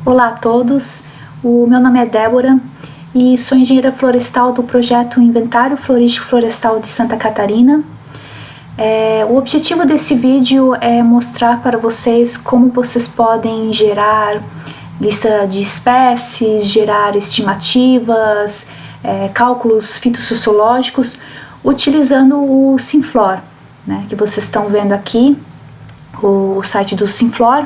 Olá a todos, o meu nome é Débora e sou engenheira florestal do projeto Inventário Florístico Florestal de Santa Catarina. O objetivo desse vídeo é mostrar para vocês como vocês podem gerar lista de espécies, gerar estimativas, cálculos fitossociológicos utilizando o Simflor, né, que vocês estão vendo aqui, o site do Simflor,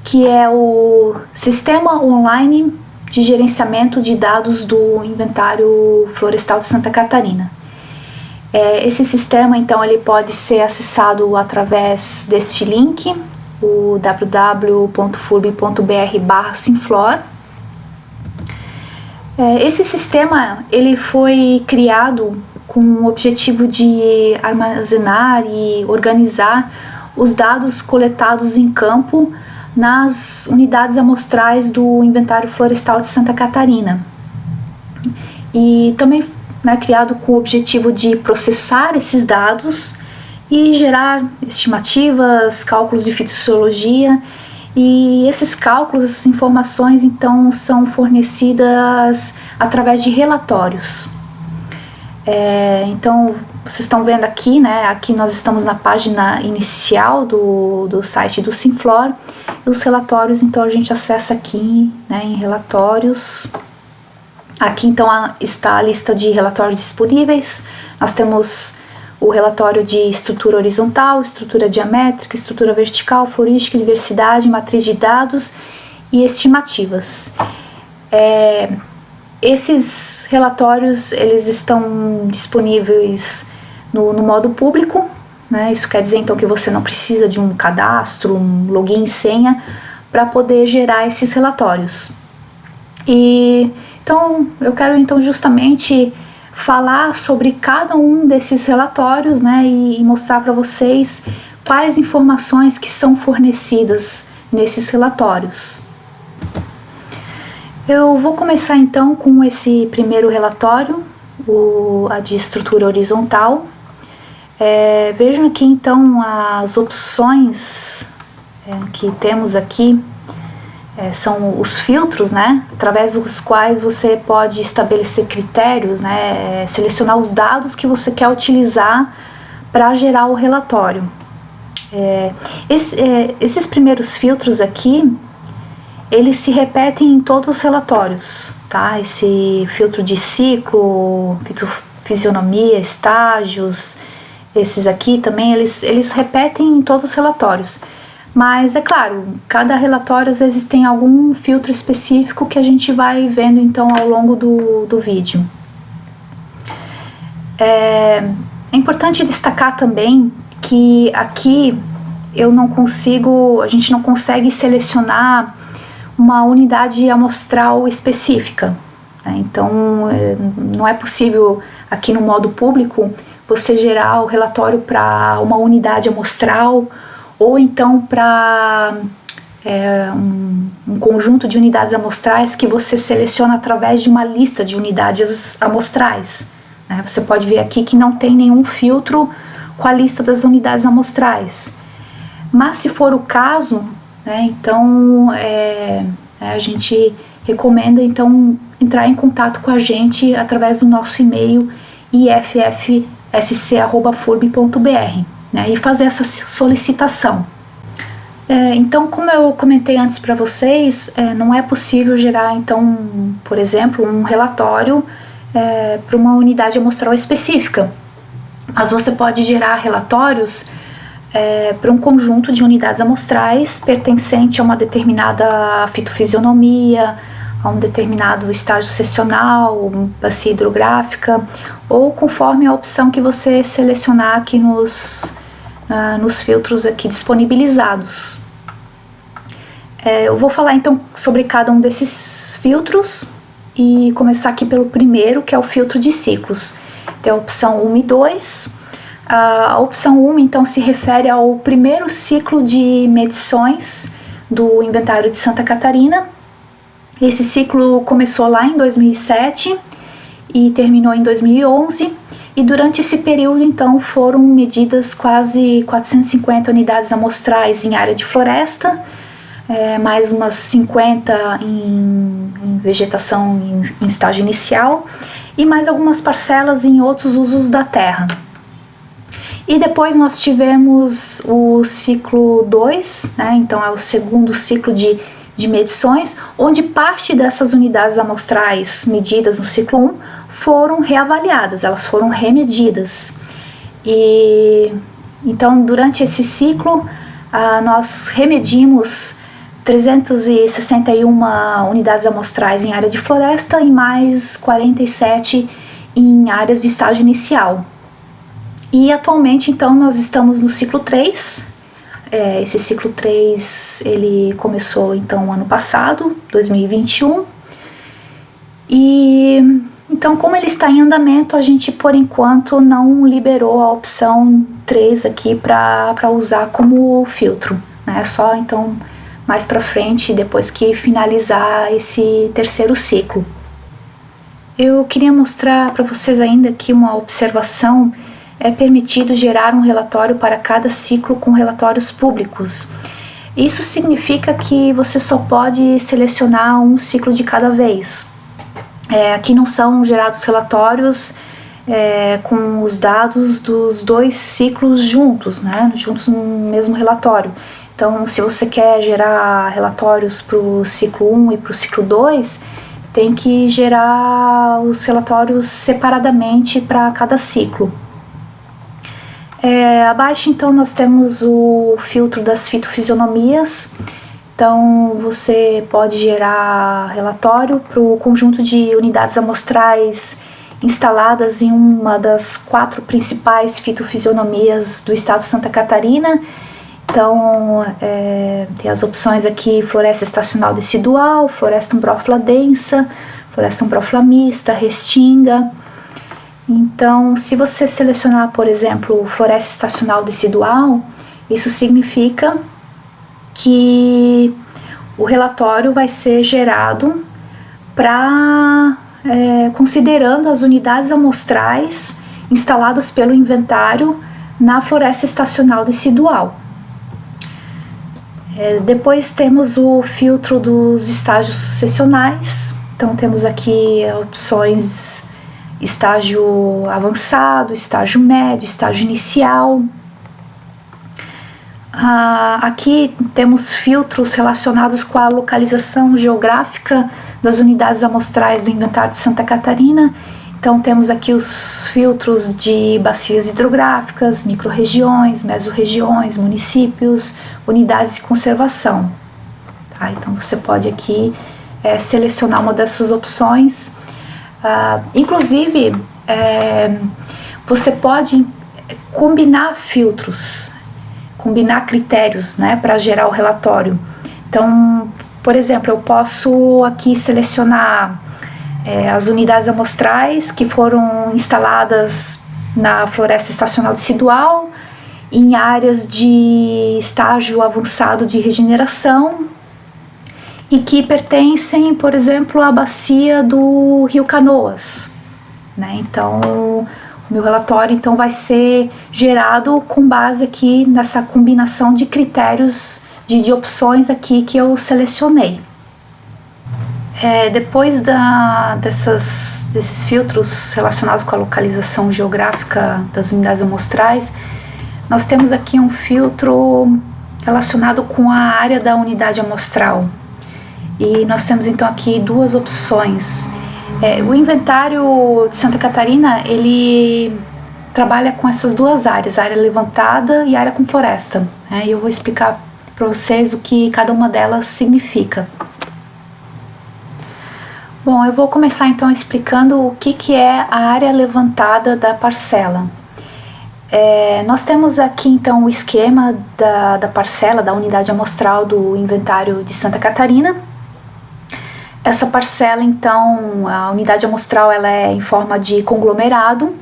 que é o Sistema Online de Gerenciamento de Dados do Inventário Florestal de Santa Catarina. Esse sistema, então, ele pode ser acessado através deste link, o www.furb.br/simflor. Esse sistema, ele foi criado com o objetivo de armazenar e organizar os dados coletados em campo nas unidades amostrais do Inventário Florestal de Santa Catarina. E também criado com o objetivo de processar esses dados e gerar estimativas, cálculos de fitossociologia, e esses cálculos, essas informações, então, são fornecidas através de relatórios. Então, vocês estão vendo aqui, né? Aqui nós estamos na página inicial do site do Simflor. E os relatórios, então, a gente acessa aqui, né, em relatórios. Aqui, então, está a lista de relatórios disponíveis. Nós temos o relatório de estrutura horizontal, estrutura diamétrica, estrutura vertical, florística, diversidade, matriz de dados e estimativas. Esses relatórios, eles estão disponíveis no modo público, né? Isso quer dizer, então, que você não precisa de um cadastro, um login e senha para poder gerar esses relatórios. Então, eu quero, então, justamente falar sobre cada um desses relatórios, né? E mostrar para vocês quais informações que são fornecidas nesses relatórios. Eu vou começar então com esse primeiro relatório, a de estrutura horizontal. Vejam aqui então as opções que temos aqui, são os filtros, né, através dos quais você pode estabelecer critérios, né, selecionar os dados que você quer utilizar para gerar o relatório. Esses primeiros filtros aqui, eles se repetem em todos os relatórios, tá? Esse filtro de ciclo, fisionomia, estágios, esses aqui também, eles repetem em todos os relatórios. Mas, é claro, cada relatório às vezes tem algum filtro específico que a gente vai vendo então ao longo do vídeo. É importante destacar também que aqui a gente não consegue selecionar uma unidade amostral específica, né? Então, não é possível aqui no modo público você gerar o relatório para uma unidade amostral ou então para um conjunto de unidades amostrais que você seleciona através de uma lista de unidades amostrais, né? Você pode ver aqui que não tem nenhum filtro com a lista das unidades amostrais. Mas se for o caso, né, então a gente recomenda então entrar em contato com a gente através do nosso e-mail iffsc@furb.br, né, e fazer essa solicitação. Então, como eu comentei antes para vocês, não é possível gerar então, por exemplo, um relatório para uma unidade amostral específica, mas você pode gerar relatórios para um conjunto de unidades amostrais pertencente a uma determinada fitofisionomia, a um determinado estágio secional, bacia hidrográfica, ou conforme a opção que você selecionar aqui nos filtros aqui disponibilizados. Eu vou falar então sobre cada um desses filtros e começar aqui pelo primeiro, que é o filtro de ciclos. Tem a opção 1 e 2. A opção 1, então, se refere ao primeiro ciclo de medições do Inventário de Santa Catarina. Esse ciclo começou lá em 2007 e terminou em 2011, e durante esse período, então, foram medidas quase 450 unidades amostrais em área de floresta, mais umas 50 em vegetação em estágio inicial e mais algumas parcelas em outros usos da terra. E depois nós tivemos o ciclo 2, né? Então é o segundo ciclo de medições, onde parte dessas unidades amostrais medidas no ciclo 1 foram reavaliadas, elas foram remedidas. E então durante esse ciclo nós remedimos 361 unidades amostrais em área de floresta e mais 47 em áreas de estágio inicial. E atualmente então nós estamos no ciclo 3. Esse ciclo 3 ele começou então ano passado, 2021. E então, como ele está em andamento, a gente por enquanto não liberou a opção 3 aqui para usar como filtro, né? Só então mais para frente, depois que finalizar esse terceiro ciclo. Eu queria mostrar para vocês ainda aqui uma observação. É permitido gerar um relatório para cada ciclo com relatórios públicos. Isso significa que você só pode selecionar um ciclo de cada vez. Aqui não são gerados relatórios com os dados dos 2 ciclos juntos, né? Juntos no mesmo relatório. Então, se você quer gerar relatórios para o ciclo 1 e para o ciclo 2, tem que gerar os relatórios separadamente para cada ciclo. Abaixo então nós temos o filtro das fitofisionomias. Então você pode gerar relatório para o conjunto de unidades amostrais instaladas em uma das 4 principais fitofisionomias do estado de Santa Catarina. Então tem as opções aqui: floresta estacional decidual, floresta umbrófila densa, floresta umbrófila mista, restinga. Então, se você selecionar, por exemplo, floresta estacional decidual, isso significa que o relatório vai ser gerado considerando as unidades amostrais instaladas pelo inventário na floresta estacional decidual. Depois temos o filtro dos estágios sucessionais. Então temos aqui opções: estágio avançado, estágio médio, estágio inicial. Aqui temos filtros relacionados com a localização geográfica das unidades amostrais do inventário de Santa Catarina. Então temos aqui os filtros de bacias hidrográficas, microrregiões, mesorregiões, municípios, unidades de conservação. Então você pode aqui selecionar uma dessas opções. Inclusive, você pode combinar filtros, combinar critérios, né, para gerar o relatório. Então, por exemplo, eu posso aqui selecionar as unidades amostrais que foram instaladas na floresta estacional decidual em áreas de estágio avançado de regeneração e que pertencem, por exemplo, à bacia do Rio Canoas, né? Então, o meu relatório então vai ser gerado com base aqui nessa combinação de critérios, de opções aqui que eu selecionei. Depois desses filtros relacionados com a localização geográfica das unidades amostrais, nós temos aqui um filtro relacionado com a área da unidade amostral. E nós temos então aqui 2 opções. O inventário de Santa Catarina, ele trabalha com essas 2 áreas, a área levantada e a área com floresta. E eu vou explicar para vocês o que cada uma delas significa. Bom, eu vou começar então explicando o que é a área levantada da parcela. Nós temos aqui então o esquema da parcela, da unidade amostral do inventário de Santa Catarina. Essa parcela então, a unidade amostral, ela é em forma de conglomerado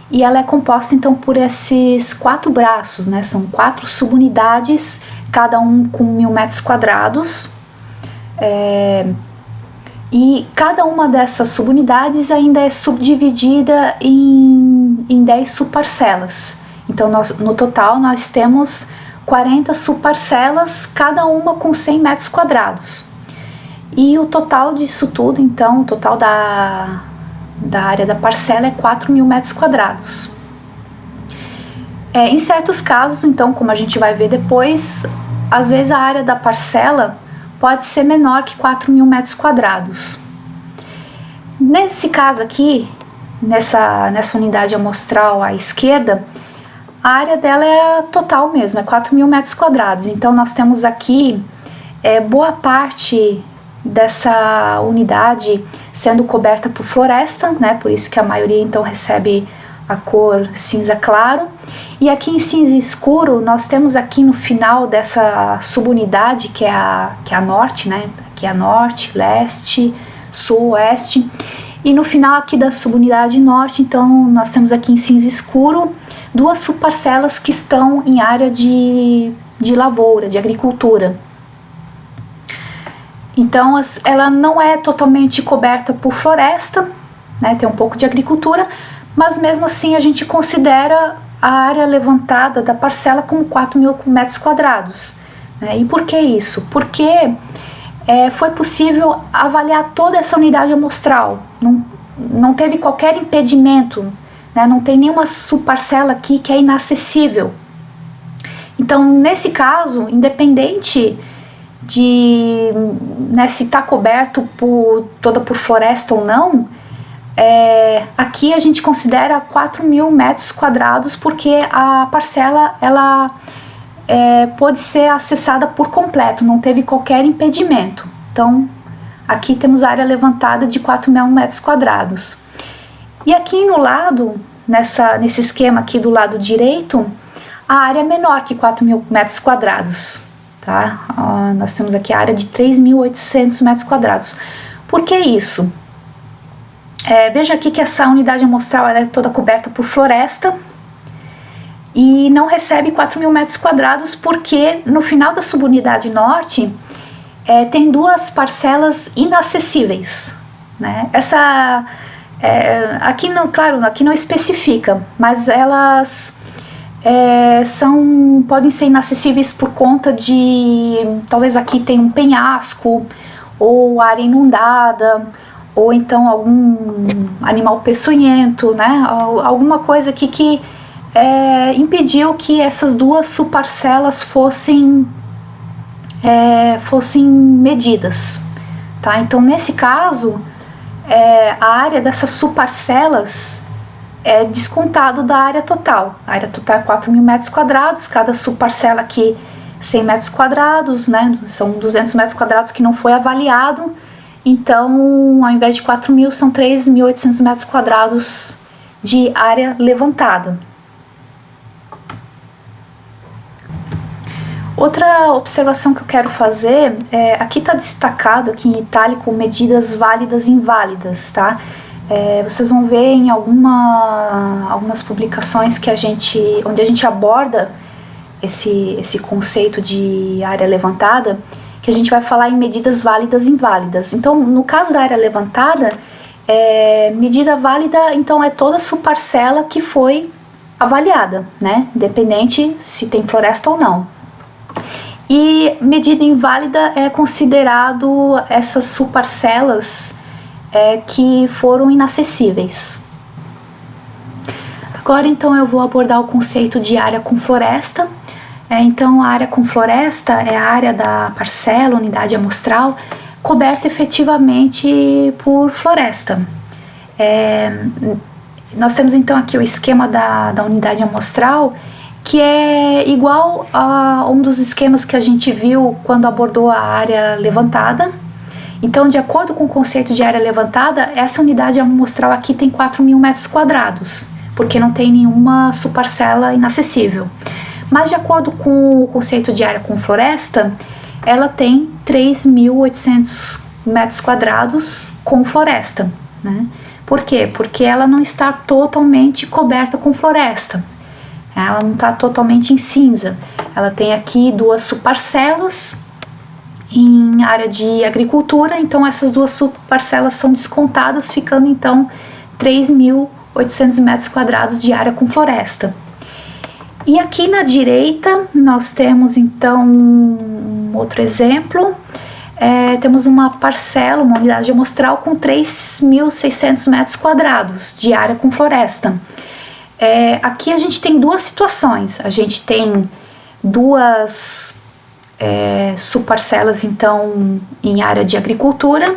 e ela é composta então por esses 4 braços, né? São 4 subunidades, cada um com 1000 metros quadrados. E cada uma dessas subunidades ainda é subdividida em 10 subparcelas. Então, no total, nós temos 40 subparcelas, cada uma com 100 metros quadrados. E o total disso tudo, então, o total da área da parcela é 4.000 metros quadrados. Em certos casos, então, como a gente vai ver depois, às vezes a área da parcela pode ser menor que 4.000 metros quadrados. Nesse caso aqui, nessa unidade amostral à esquerda, a área dela é total mesmo, é 4.000 metros quadrados. Então nós temos aqui boa parte dessa unidade sendo coberta por floresta, né? Por isso que a maioria então recebe a cor cinza claro. E aqui em cinza escuro nós temos aqui no final dessa subunidade que é a norte, né? Aqui é a norte, leste, sul, oeste. E no final aqui da subunidade norte, então nós temos aqui em cinza escuro duas subparcelas que estão em área de lavoura, de agricultura. Então ela não é totalmente coberta por floresta, né, tem um pouco de agricultura, mas mesmo assim a gente considera a área levantada da parcela como 4.000 metros quadrados. Né? E por que isso? Porque foi possível avaliar toda essa unidade amostral, não teve qualquer impedimento, né? Não tem nenhuma subparcela aqui que é inacessível. Então, nesse caso, independente de se está coberto toda por floresta ou não, aqui a gente considera 4.000 metros quadrados porque a parcela ela pode ser acessada por completo, não teve qualquer impedimento. Então, aqui temos a área levantada de 4.000 metros quadrados. E aqui no lado, nesse esquema aqui do lado direito, a área é menor que 4.000 metros quadrados. Tá? Nós temos aqui a área de 3.800 metros quadrados. Por que isso? Veja aqui que essa unidade amostral ela é toda coberta por floresta e não recebe 4.000 metros quadrados porque no final da subunidade norte tem duas parcelas inacessíveis. Né? Aqui não, claro, aqui não especifica, mas elas podem ser inacessíveis por conta de, talvez aqui tem um penhasco, ou área inundada, ou então algum animal peçonhento, né? Alguma coisa aqui que impediu que essas duas subparcelas fossem medidas. Tá? Então, nesse caso, a área dessas subparcelas é descontado da área total. A área total é 4.000 metros quadrados, cada subparcela aqui 100 metros quadrados, né? São 200 metros quadrados que não foi avaliado, então ao invés de 4.000 são 3.800 metros quadrados de área levantada. Outra observação que eu quero fazer, aqui está destacado aqui em itálico medidas válidas e inválidas, tá? Vocês vão ver em algumas publicações onde a gente aborda esse conceito de área levantada, que a gente vai falar em medidas válidas e inválidas. Então, no caso da área levantada, medida válida, então, é toda subparcela que foi avaliada, né? Independente se tem floresta ou não. E medida inválida é considerado essas subparcelas que foram inacessíveis. Agora então eu vou abordar o conceito de área com floresta. Então a área com floresta é a área da parcela, unidade amostral, coberta efetivamente por floresta. Nós temos então aqui o esquema da unidade amostral, que é igual a um dos esquemas que a gente viu quando abordou a área levantada. Então, de acordo com o conceito de área levantada, essa unidade amostral aqui tem 4.000 metros quadrados, porque não tem nenhuma subparcela inacessível. Mas, de acordo com o conceito de área com floresta, ela tem 3.800 metros quadrados com floresta. Né? Por quê? Porque ela não está totalmente coberta com floresta. Ela não está totalmente em cinza. Ela tem aqui duas subparcelas em área de agricultura, então essas duas subparcelas são descontadas, ficando então 3.800 metros quadrados de área com floresta. E aqui na direita nós temos então um outro exemplo. Temos uma parcela, uma unidade amostral com 3.600 metros quadrados de área com floresta. Aqui a gente tem duas situações. A gente tem duas subparcelas então em área de agricultura,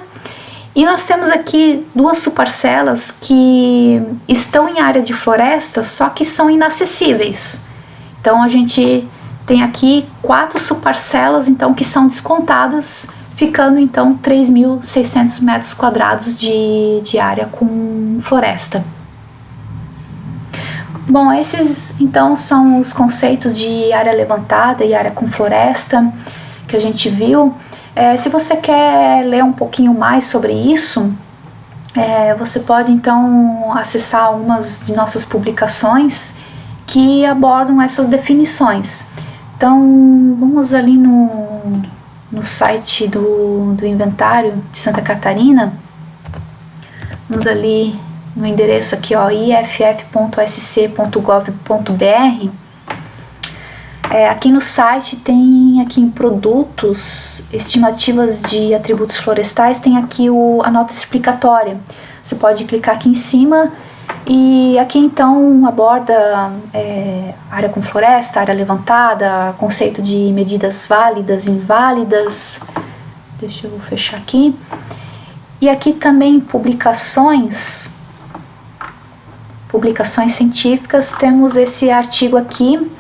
e nós temos aqui duas subparcelas que estão em área de floresta, só que são inacessíveis. Então a gente tem aqui 4 subparcelas então que são descontadas, ficando então 3.600 metros quadrados de área com floresta. Bom, esses então são os conceitos de área levantada e área com floresta que a gente viu. Se você quer ler um pouquinho mais sobre isso, você pode então acessar algumas de nossas publicações que abordam essas definições. Então vamos ali no site do inventário de Santa Catarina, vamos ali no endereço aqui, ó, iff.sc.gov.br. Aqui no site tem aqui em produtos, estimativas de atributos florestais, tem aqui a nota explicatória. Você pode clicar aqui em cima e aqui então aborda área com floresta, área levantada, conceito de medidas válidas, inválidas. Deixa eu fechar aqui. E aqui também publicações científicas. Temos esse artigo aqui.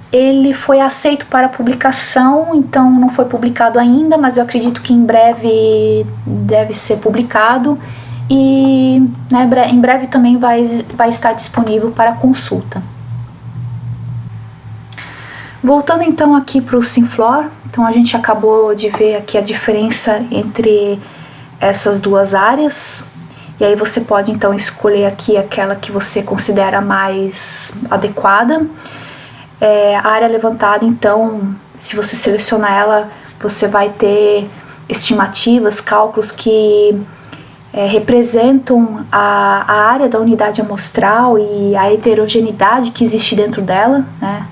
Ele foi aceito para publicação, então não foi publicado ainda, mas eu acredito que em breve deve ser publicado. E em breve também vai estar disponível para consulta. Voltando então aqui para o Simflor, então a gente acabou de ver aqui a diferença entre essas duas áreas, e aí você pode então escolher aqui aquela que você considera mais adequada. A área levantada, então, se você selecionar ela, você vai ter estimativas, cálculos que representam a área da unidade amostral e a heterogeneidade que existe dentro dela, né?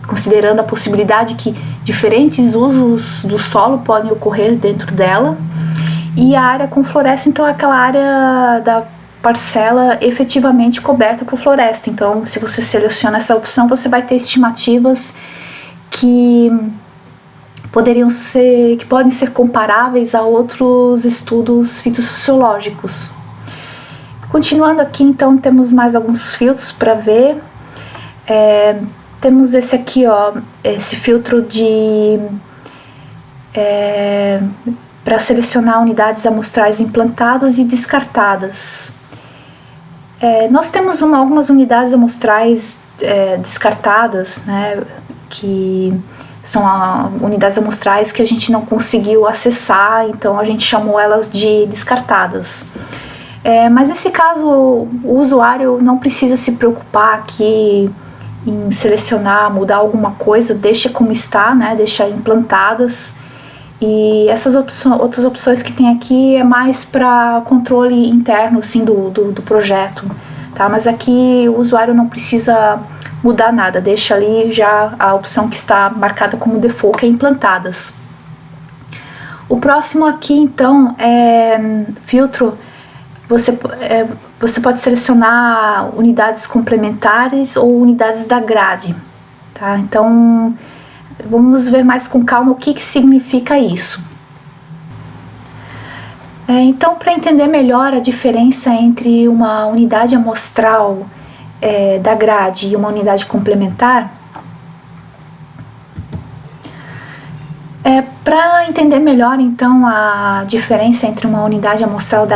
Considerando a possibilidade que diferentes usos do solo podem ocorrer dentro dela. E a área com floresta, então, é aquela área da parcela efetivamente coberta por floresta. Então, se você seleciona essa opção, você vai ter estimativas que podem ser comparáveis a outros estudos fitossociológicos. Continuando aqui, então, temos mais alguns filtros para ver. Temos esse aqui, ó, esse filtro para selecionar unidades amostrais implantadas e descartadas. Nós temos algumas unidades amostrais descartadas, né, que são unidades amostrais que a gente não conseguiu acessar, então a gente chamou elas de descartadas. Mas nesse caso, o usuário não precisa se preocupar aqui em selecionar, mudar alguma coisa, deixa como está, né, deixa implantadas. E essas outras opções que tem aqui é mais para controle interno, assim, do projeto, tá? Mas aqui o usuário não precisa mudar nada, deixa ali já a opção que está marcada como default, que é implantadas. O próximo aqui, então, é filtro. Você pode selecionar unidades complementares ou unidades da grade, tá? Então, vamos ver mais com calma o que significa isso. Então, para entender melhor a diferença entre uma unidade amostral da grade e uma unidade complementar, para entender melhor então a diferença entre uma unidade amostral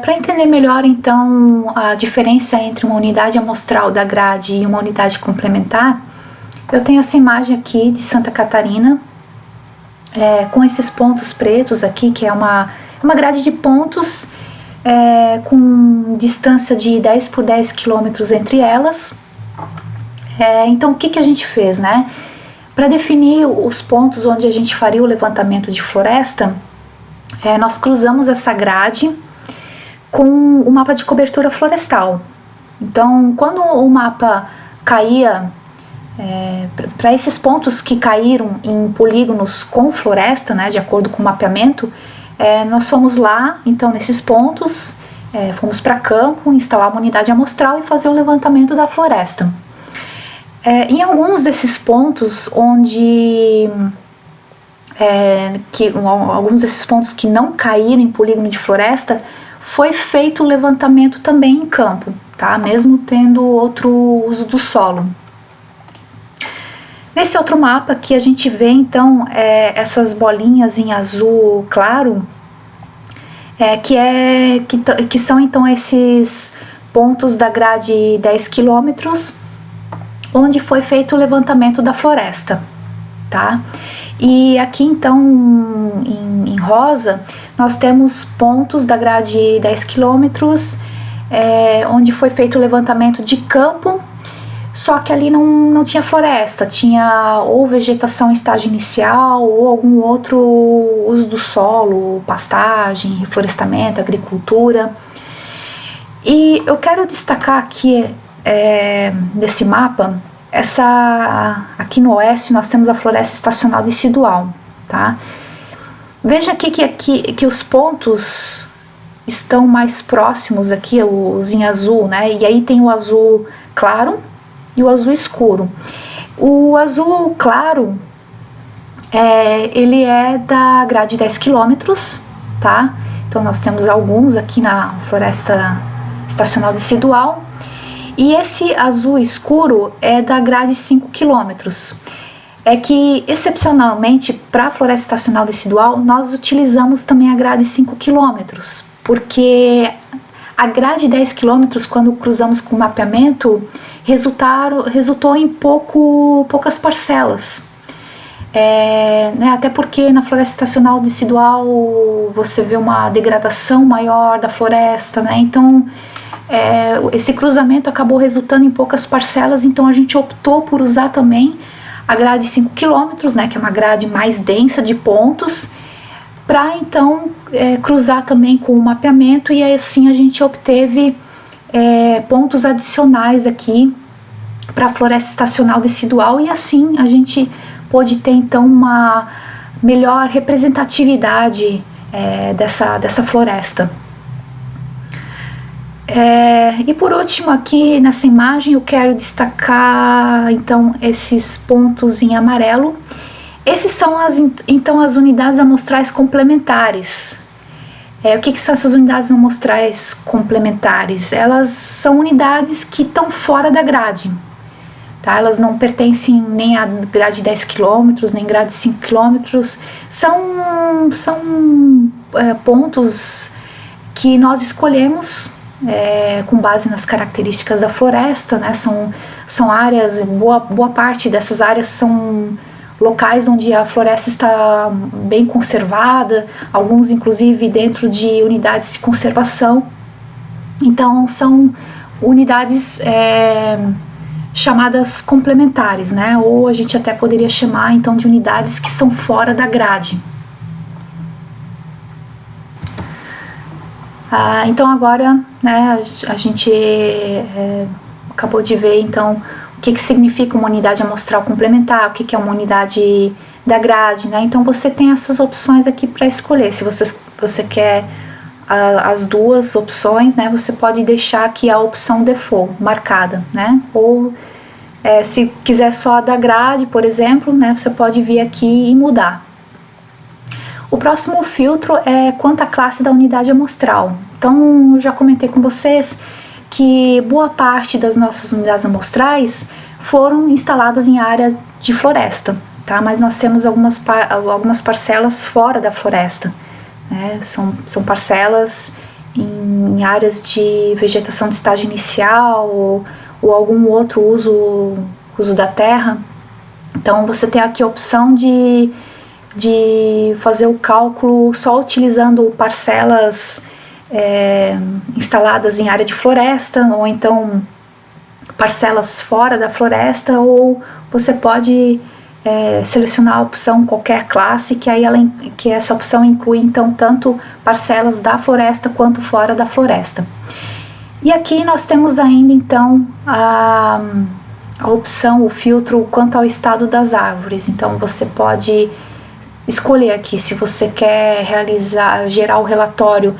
para entender melhor então a diferença entre uma unidade amostral da grade e uma unidade complementar, eu tenho essa imagem aqui de Santa Catarina, com esses pontos pretos aqui, que é uma grade de pontos com distância de 10 por 10 quilômetros entre elas. Então o que a gente fez, né? Para definir os pontos onde a gente faria o levantamento de floresta, nós cruzamos essa grade com o mapa de cobertura florestal. Então, quando o mapa caía para esses pontos que caíram em polígonos com floresta, né, de acordo com o mapeamento, nós fomos lá, então, nesses pontos, fomos para campo, instalar uma unidade amostral e fazer o levantamento da floresta. Em alguns desses pontos alguns desses pontos que não caíram em polígono de floresta, foi feito o levantamento também em campo, tá? Mesmo tendo outro uso do solo. Nesse outro mapa aqui a gente vê então essas bolinhas em azul claro, que são então esses pontos da grade 10 km, onde foi feito o levantamento da floresta, tá? E aqui então em rosa nós temos pontos da grade 10 km, onde foi feito o levantamento de campo, só que ali não tinha floresta, tinha ou vegetação em estágio inicial ou algum outro uso do solo, pastagem, reflorestamento, agricultura. E eu quero destacar aqui nesse mapa, aqui no oeste nós temos a floresta estacional decidual, tá? Veja aqui que os pontos estão mais próximos aqui, os em azul, né? E aí tem o azul claro e o azul escuro. O azul claro, ele é da grade 10 km, tá? Então nós temos alguns aqui na floresta estacional decidual. E esse azul escuro é da grade 5 km. É que, excepcionalmente, para a floresta estacional decidual, nós utilizamos também a grade 5 km, porque a grade 10 km, quando cruzamos com o mapeamento, resultou em poucas parcelas. Até porque na floresta estacional decidual você vê uma degradação maior da floresta, né? Então esse cruzamento acabou resultando em poucas parcelas, então a gente optou por usar também a grade 5 km, né, que é uma grade mais densa de pontos, para então cruzar também com o mapeamento, e assim a gente obteve pontos adicionais aqui para a floresta estacional decidual, e assim a gente pôde ter então uma melhor representatividade dessa floresta. E por último aqui nessa imagem eu quero destacar então esses pontos em amarelo. Esses são as unidades amostrais complementares. O que são essas unidades amostrais complementares? Elas são unidades que estão fora da grade, tá? Elas não pertencem nem à grade 10 km, nem grade 5 km. São pontos que nós escolhemos com base nas características da floresta, né? São áreas, boa parte dessas áreas são locais onde a floresta está bem conservada, alguns inclusive dentro de unidades de conservação. Então são unidades chamadas complementares, né? Ou a gente até poderia chamar então de unidades que são fora da grade. Então agora, né, a gente acabou de ver então o que significa uma unidade amostral complementar, o que é uma unidade da grade, né? Então você tem essas opções aqui para escolher. Se você quer as duas opções, né, você pode deixar aqui a opção default marcada, né? Ou se quiser só a da grade, por exemplo, né, você pode vir aqui e mudar. O próximo filtro é quanto à classe da unidade amostral. Então, eu já comentei com vocês que boa parte das nossas unidades amostrais foram instaladas em área de floresta, tá? Mas nós temos algumas parcelas fora da floresta, né? São parcelas em áreas de vegetação de estágio inicial ou algum outro uso da terra. Então, você tem aqui a opção de fazer o cálculo só utilizando parcelas instaladas em área de floresta, ou então parcelas fora da floresta, ou você pode selecionar a opção qualquer classe, que essa opção inclui então tanto parcelas da floresta quanto fora da floresta. E aqui nós temos ainda então a opção, o filtro quanto ao estado das árvores. Então você pode escolher aqui se você quer gerar o relatório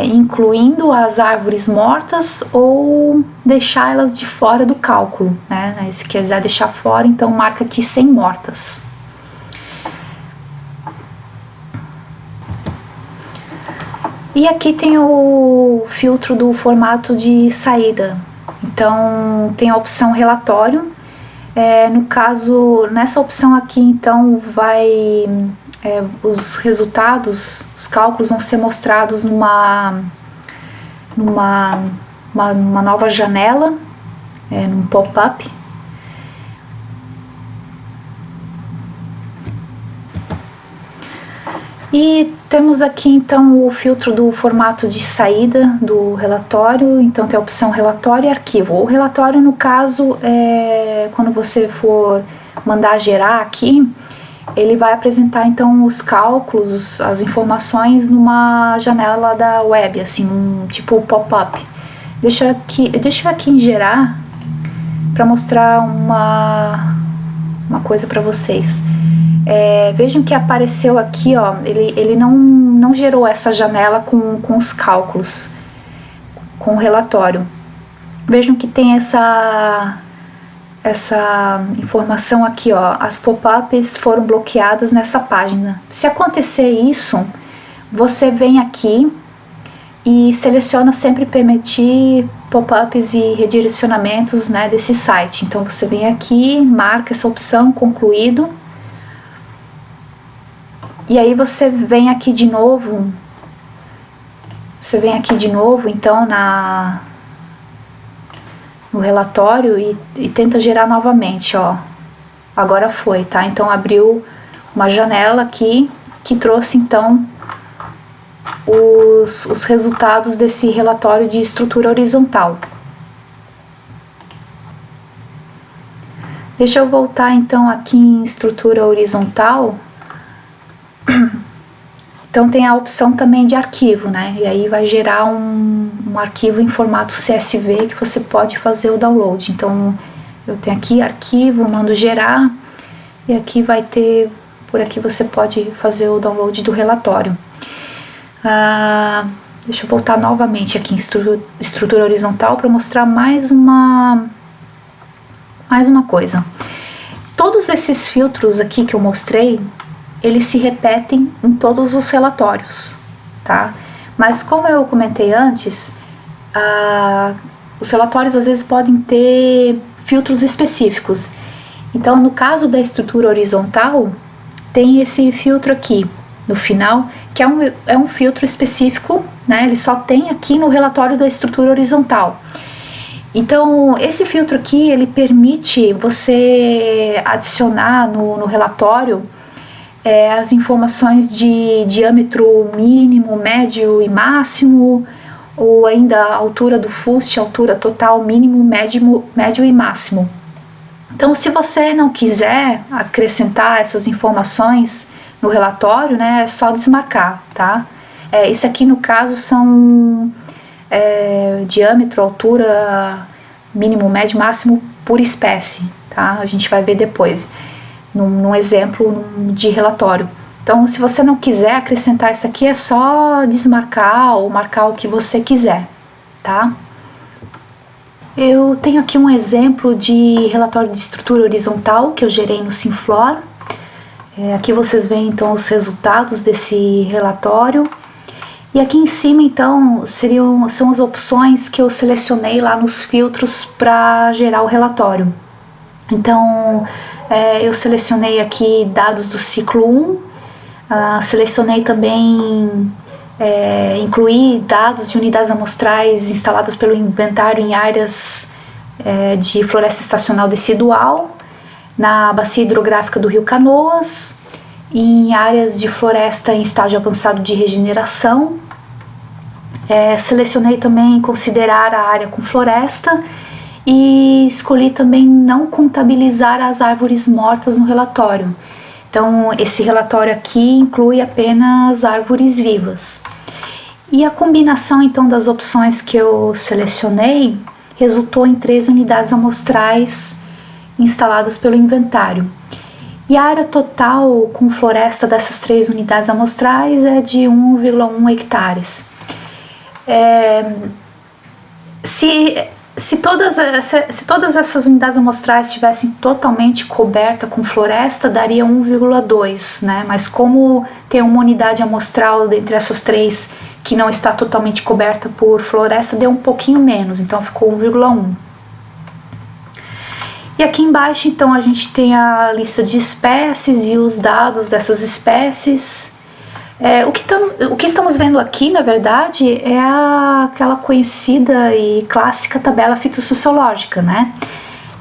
incluindo as árvores mortas ou deixar elas de fora do cálculo, né? Se quiser deixar fora, então marca aqui sem mortas. E aqui tem o filtro do formato de saída. Então tem a opção relatório. No caso, nessa opção aqui, então os resultados, os cálculos vão ser mostrados numa nova janela, num pop-up. E temos aqui então o filtro do formato de saída do relatório. Então tem a opção relatório e arquivo. O relatório, no caso, quando você for mandar gerar aqui, ele vai apresentar então os cálculos, as informações numa janela da web, assim, tipo pop-up. Deixa eu aqui em gerar para mostrar uma coisa para vocês. Vejam que apareceu aqui, ó, ele não gerou essa janela com os cálculos, com o relatório. Vejam que tem essa informação aqui, ó, as pop-ups foram bloqueadas nessa página. Se acontecer isso, você vem aqui e seleciona sempre permitir pop-ups e redirecionamentos, né, desse site. Então você vem aqui, marca essa opção, concluído. E aí você vem aqui de novo, então no relatório e tenta gerar novamente, ó. Agora foi, tá? Então abriu uma janela aqui que trouxe então os resultados desse relatório de estrutura horizontal. Deixa eu voltar então aqui em estrutura horizontal. Então tem a opção também de arquivo, né? E aí vai gerar um arquivo em formato CSV que você pode fazer o download. Então eu tenho aqui arquivo, mando gerar, e aqui vai ter, por aqui você pode fazer o download do relatório. Deixa eu voltar novamente aqui em estrutura horizontal para mostrar mais uma coisa. Todos esses filtros aqui que eu mostrei, eles se repetem em todos os relatórios, tá? Mas como eu comentei antes, os relatórios às vezes podem ter filtros específicos. Então, no caso da estrutura horizontal, tem esse filtro aqui no final, que é um filtro específico, né? Ele só tem aqui no relatório da estrutura horizontal. Então, esse filtro aqui, ele permite você adicionar no relatório as informações de diâmetro mínimo, médio e máximo, ou ainda a altura do fuste, altura total mínimo, médio e máximo. Então, se você não quiser acrescentar essas informações no relatório, né, é só desmarcar, tá? Isso aqui no caso são diâmetro, altura, mínimo, médio, máximo por espécie, tá? A gente vai ver depois num exemplo de relatório. Então, se você não quiser acrescentar isso aqui, é só desmarcar ou marcar o que você quiser, tá? Eu tenho aqui um exemplo de relatório de estrutura horizontal que eu gerei no Simflor. Aqui vocês veem então os resultados desse relatório. E aqui em cima então são as opções que eu selecionei lá nos filtros para gerar o relatório. Então, eu selecionei aqui dados do ciclo 1, selecionei também incluir dados de unidades amostrais instaladas pelo inventário em áreas de floresta estacional decidual, na bacia hidrográfica do Rio Canoas, em áreas de floresta em estágio avançado de regeneração. Selecionei também considerar a área com floresta e escolhi também não contabilizar as árvores mortas no relatório. Então, esse relatório aqui inclui apenas árvores vivas. E a combinação, então, das opções que eu selecionei resultou em 3 unidades amostrais instaladas pelo inventário. E a área total com floresta dessas 3 unidades amostrais é de 1,1 hectares. Se todas essas unidades amostrais estivessem totalmente cobertas com floresta, daria 1,2, né? Mas como tem uma unidade amostral dentre essas 3 que não está totalmente coberta por floresta, deu um pouquinho menos, então ficou 1,1. E aqui embaixo, então, a gente tem a lista de espécies e os dados dessas espécies. O que estamos vendo aqui, na verdade, é aquela conhecida e clássica tabela fitossociológica, né?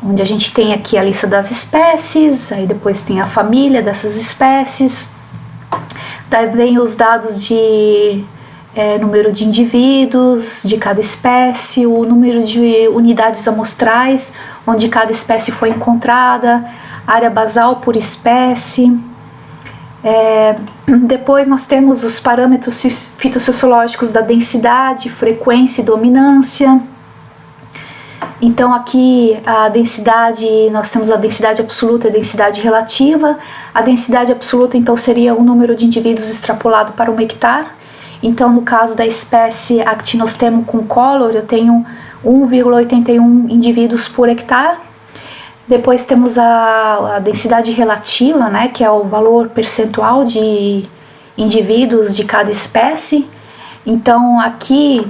Onde a gente tem aqui a lista das espécies, aí depois tem a família dessas espécies, daí vem os dados de número de indivíduos de cada espécie, o número de unidades amostrais onde cada espécie foi encontrada, área basal por espécie. Depois nós temos os parâmetros fitossociológicos da densidade, frequência e dominância. Então aqui a densidade, nós temos a densidade absoluta e a densidade relativa. A densidade absoluta então seria o número de indivíduos extrapolado para 1 hectare. Então no caso da espécie Actinostemo concolor eu tenho 1,81 indivíduos por hectare. Depois temos a densidade relativa, né, que é o valor percentual de indivíduos de cada espécie. Então aqui,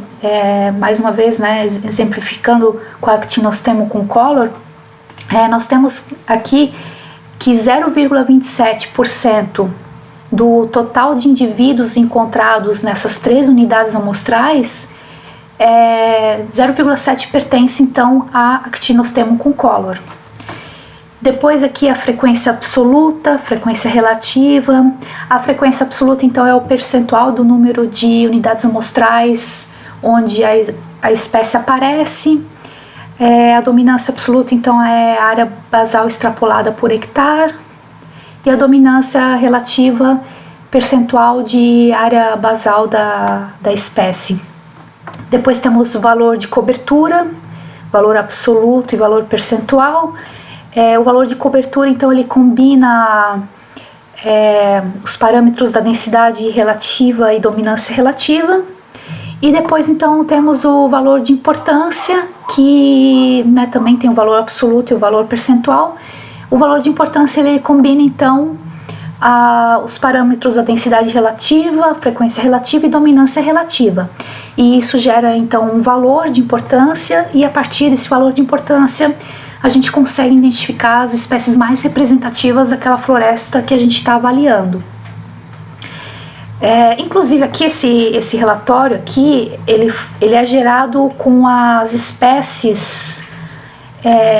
mais uma vez, né, exemplificando com a Actinostemo concolor, nós temos aqui que 0,27% do total de indivíduos encontrados nessas 3 unidades amostrais, 0,7 pertence então a Actinostemo concolor. Depois aqui a frequência absoluta, frequência relativa. A frequência absoluta então é o percentual do número de unidades amostrais onde a espécie aparece. A dominância absoluta então é a área basal extrapolada por hectare. E a dominância relativa, percentual de área basal da espécie. Depois temos o valor de cobertura, valor absoluto e valor percentual. O valor de cobertura, então, ele combina os parâmetros da densidade relativa e dominância relativa. E depois, então, temos o valor de importância, que, né, também tem o valor absoluto e o valor percentual. O valor de importância, ele combina, então, os parâmetros da densidade relativa, frequência relativa e dominância relativa. E isso gera, então, um valor de importância, e a partir desse valor de importância a gente consegue identificar as espécies mais representativas daquela floresta que a gente está avaliando. Inclusive aqui esse relatório aqui, ele é gerado com as espécies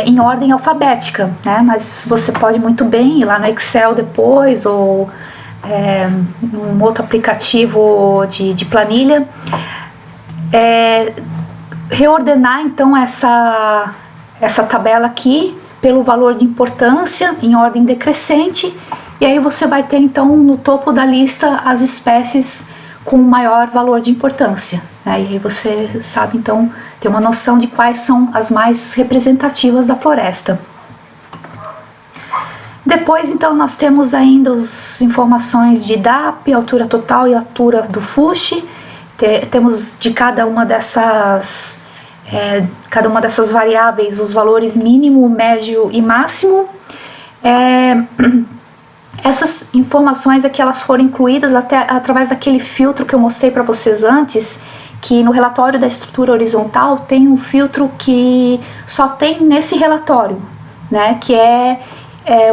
em ordem alfabética, né? Mas você pode muito bem ir lá no Excel depois ou num outro aplicativo de planilha, reordenar então essa tabela aqui pelo valor de importância em ordem decrescente, e aí você vai ter então no topo da lista as espécies com maior valor de importância, né? E aí você sabe então ter uma noção de quais são as mais representativas da floresta. Depois então nós temos ainda as informações de DAP, altura total e altura do fuste. Temos de cada uma dessas variáveis os valores mínimo, médio e máximo. Essas informações aqui elas foram incluídas até através daquele filtro que eu mostrei para vocês antes, que no relatório da estrutura horizontal tem um filtro que só tem nesse relatório, né, que é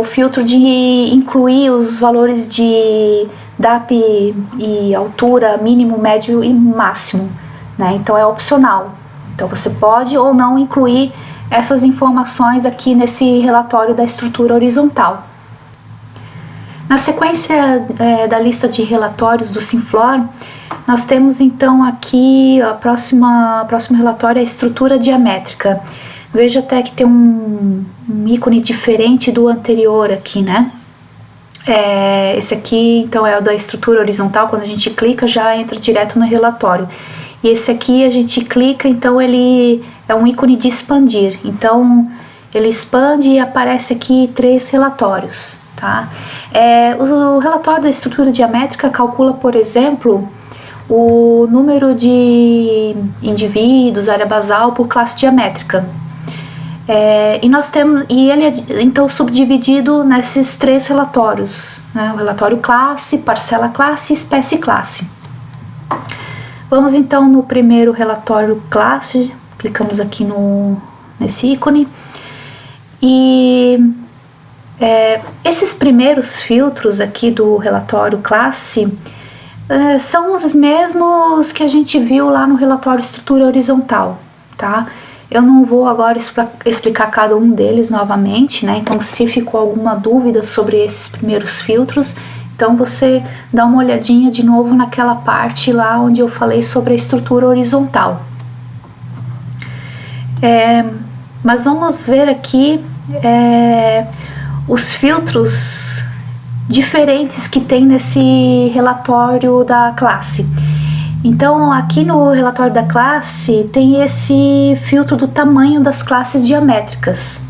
o filtro de incluir os valores de DAP e altura mínimo, médio e máximo, né, então é opcional. Então você pode ou não incluir essas informações aqui nesse relatório da estrutura horizontal. Na sequência da lista de relatórios do Simflor, nós temos então aqui o próximo relatório, a estrutura diamétrica. Veja até que tem um ícone diferente do anterior aqui, né? Esse aqui, então, é o da estrutura horizontal. Quando a gente clica, já entra direto no relatório. E esse aqui, a gente clica, então ele é um ícone de expandir. Então, ele expande e aparece aqui 3 relatórios, tá? O relatório da estrutura diamétrica calcula, por exemplo, o número de indivíduos, área basal por classe diamétrica. E ele é então subdividido nesses 3 relatórios, né? O relatório classe, parcela classe e espécie classe. Vamos então no primeiro relatório classe, clicamos aqui nesse ícone, e esses primeiros filtros aqui do relatório classe são os mesmos que a gente viu lá no relatório estrutura horizontal, tá? Eu não vou agora explicar cada um deles novamente, né? Então, se ficou alguma dúvida sobre esses primeiros filtros, então você dá uma olhadinha de novo naquela parte lá onde eu falei sobre a estrutura horizontal. Mas vamos ver aqui os filtros diferentes que tem nesse relatório da classe. Então, aqui no relatório da classe tem esse filtro do tamanho das classes diamétricas.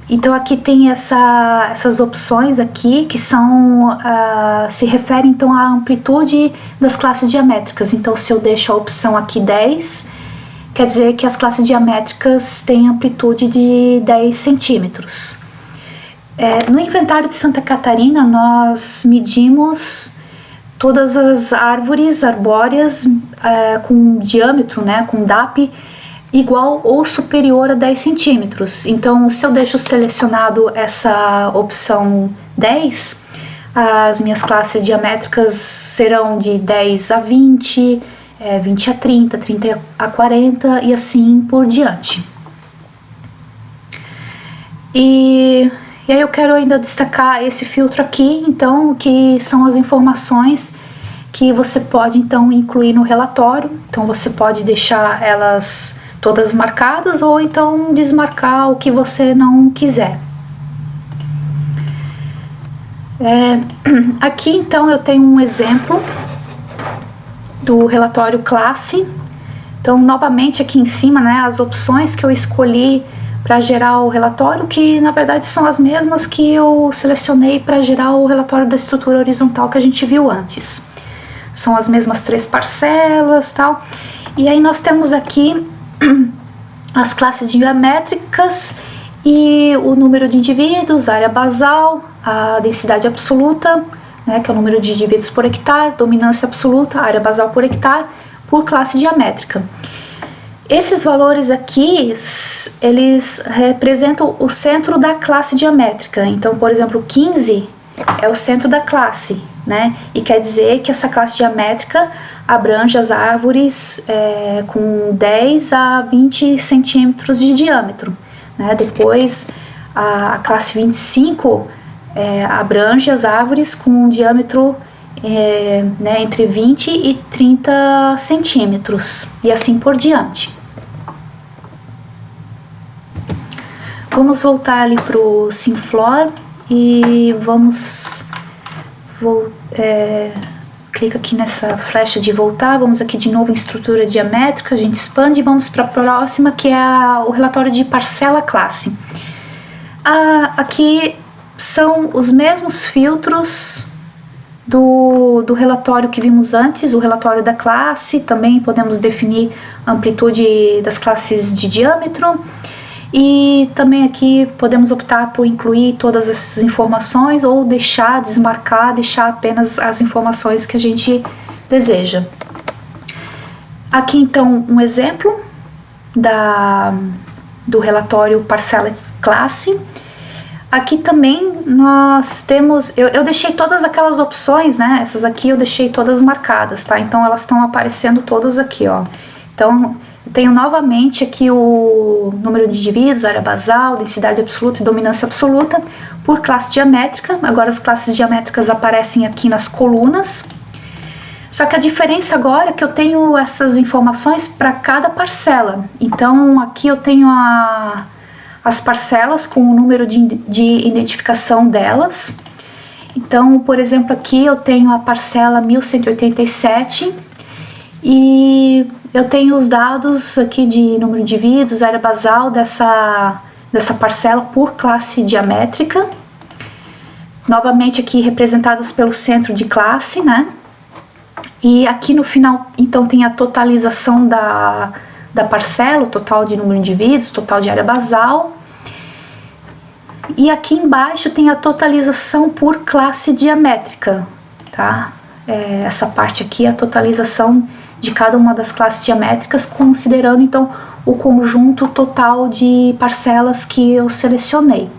Então, aqui tem essas opções aqui que se referem então à amplitude das classes diamétricas. Então, se eu deixo a opção aqui 10, quer dizer que as classes diamétricas têm amplitude de 10 centímetros. No inventário de Santa Catarina, nós medimos todas as árvores arbóreas com diâmetro, né, com DAP, igual ou superior a 10 centímetros. Então, se eu deixo selecionado essa opção 10, as minhas classes diamétricas serão de 10 a 20, 20 a 30, 30 a 40 e assim por diante. E aí eu quero ainda destacar esse filtro aqui, então, que são as informações que você pode então incluir no relatório. Então você pode deixar elas todas marcadas ou então desmarcar o que você não quiser. Aqui então eu tenho um exemplo do relatório classe. Então, novamente aqui em cima, né, as opções que eu escolhi para gerar o relatório, que na verdade são as mesmas que eu selecionei para gerar o relatório da estrutura horizontal que a gente viu antes. São as mesmas 3 parcelas, tal. E aí nós temos aqui as classes diamétricas e o número de indivíduos, área basal, a densidade absoluta, né, que é o número de indivíduos por hectare, dominância absoluta, área basal por hectare, por classe diamétrica. Esses valores aqui, eles representam o centro da classe diamétrica. Então, por exemplo, 15 é o centro da classe, né? E quer dizer que essa classe diamétrica abrange as árvores com 10 a 20 centímetros de diâmetro, né? Depois, a classe 25 abrange as árvores com um diâmetro né, entre 20 e 30 centímetros, e assim por diante. Vamos voltar ali para o Simflor e clica aqui nessa flecha de voltar, vamos aqui de novo em estrutura diamétrica, a gente expande e vamos para a próxima, que é o relatório de parcela classe. Aqui são os mesmos filtros do relatório que vimos antes, o relatório da classe. Também podemos definir a amplitude das classes de diâmetro. E também aqui podemos optar por incluir todas essas informações ou desmarcar, deixar apenas as informações que a gente deseja. Aqui então um exemplo do relatório parcela classe. Aqui também nós temos, eu deixei todas aquelas opções, né? Essas aqui eu deixei todas marcadas, tá? Então elas estão aparecendo todas aqui, ó. Então eu tenho novamente aqui o número de indivíduos, área basal, densidade absoluta e dominância absoluta por classe diamétrica. Agora as classes diamétricas aparecem aqui nas colunas. Só que a diferença agora é que eu tenho essas informações para cada parcela. Então aqui eu tenho as parcelas com o número de identificação delas. Então, por exemplo, aqui eu tenho a parcela 1187 e eu tenho os dados aqui de número de indivíduos, área basal dessa parcela por classe diamétrica. Novamente aqui representadas pelo centro de classe, né? E aqui no final, então, tem a totalização da parcela, o total de número de indivíduos, total de área basal. E aqui embaixo tem a totalização por classe diamétrica, tá? Essa parte aqui é a totalização de cada uma das classes diamétricas, considerando, então, o conjunto total de parcelas que eu selecionei.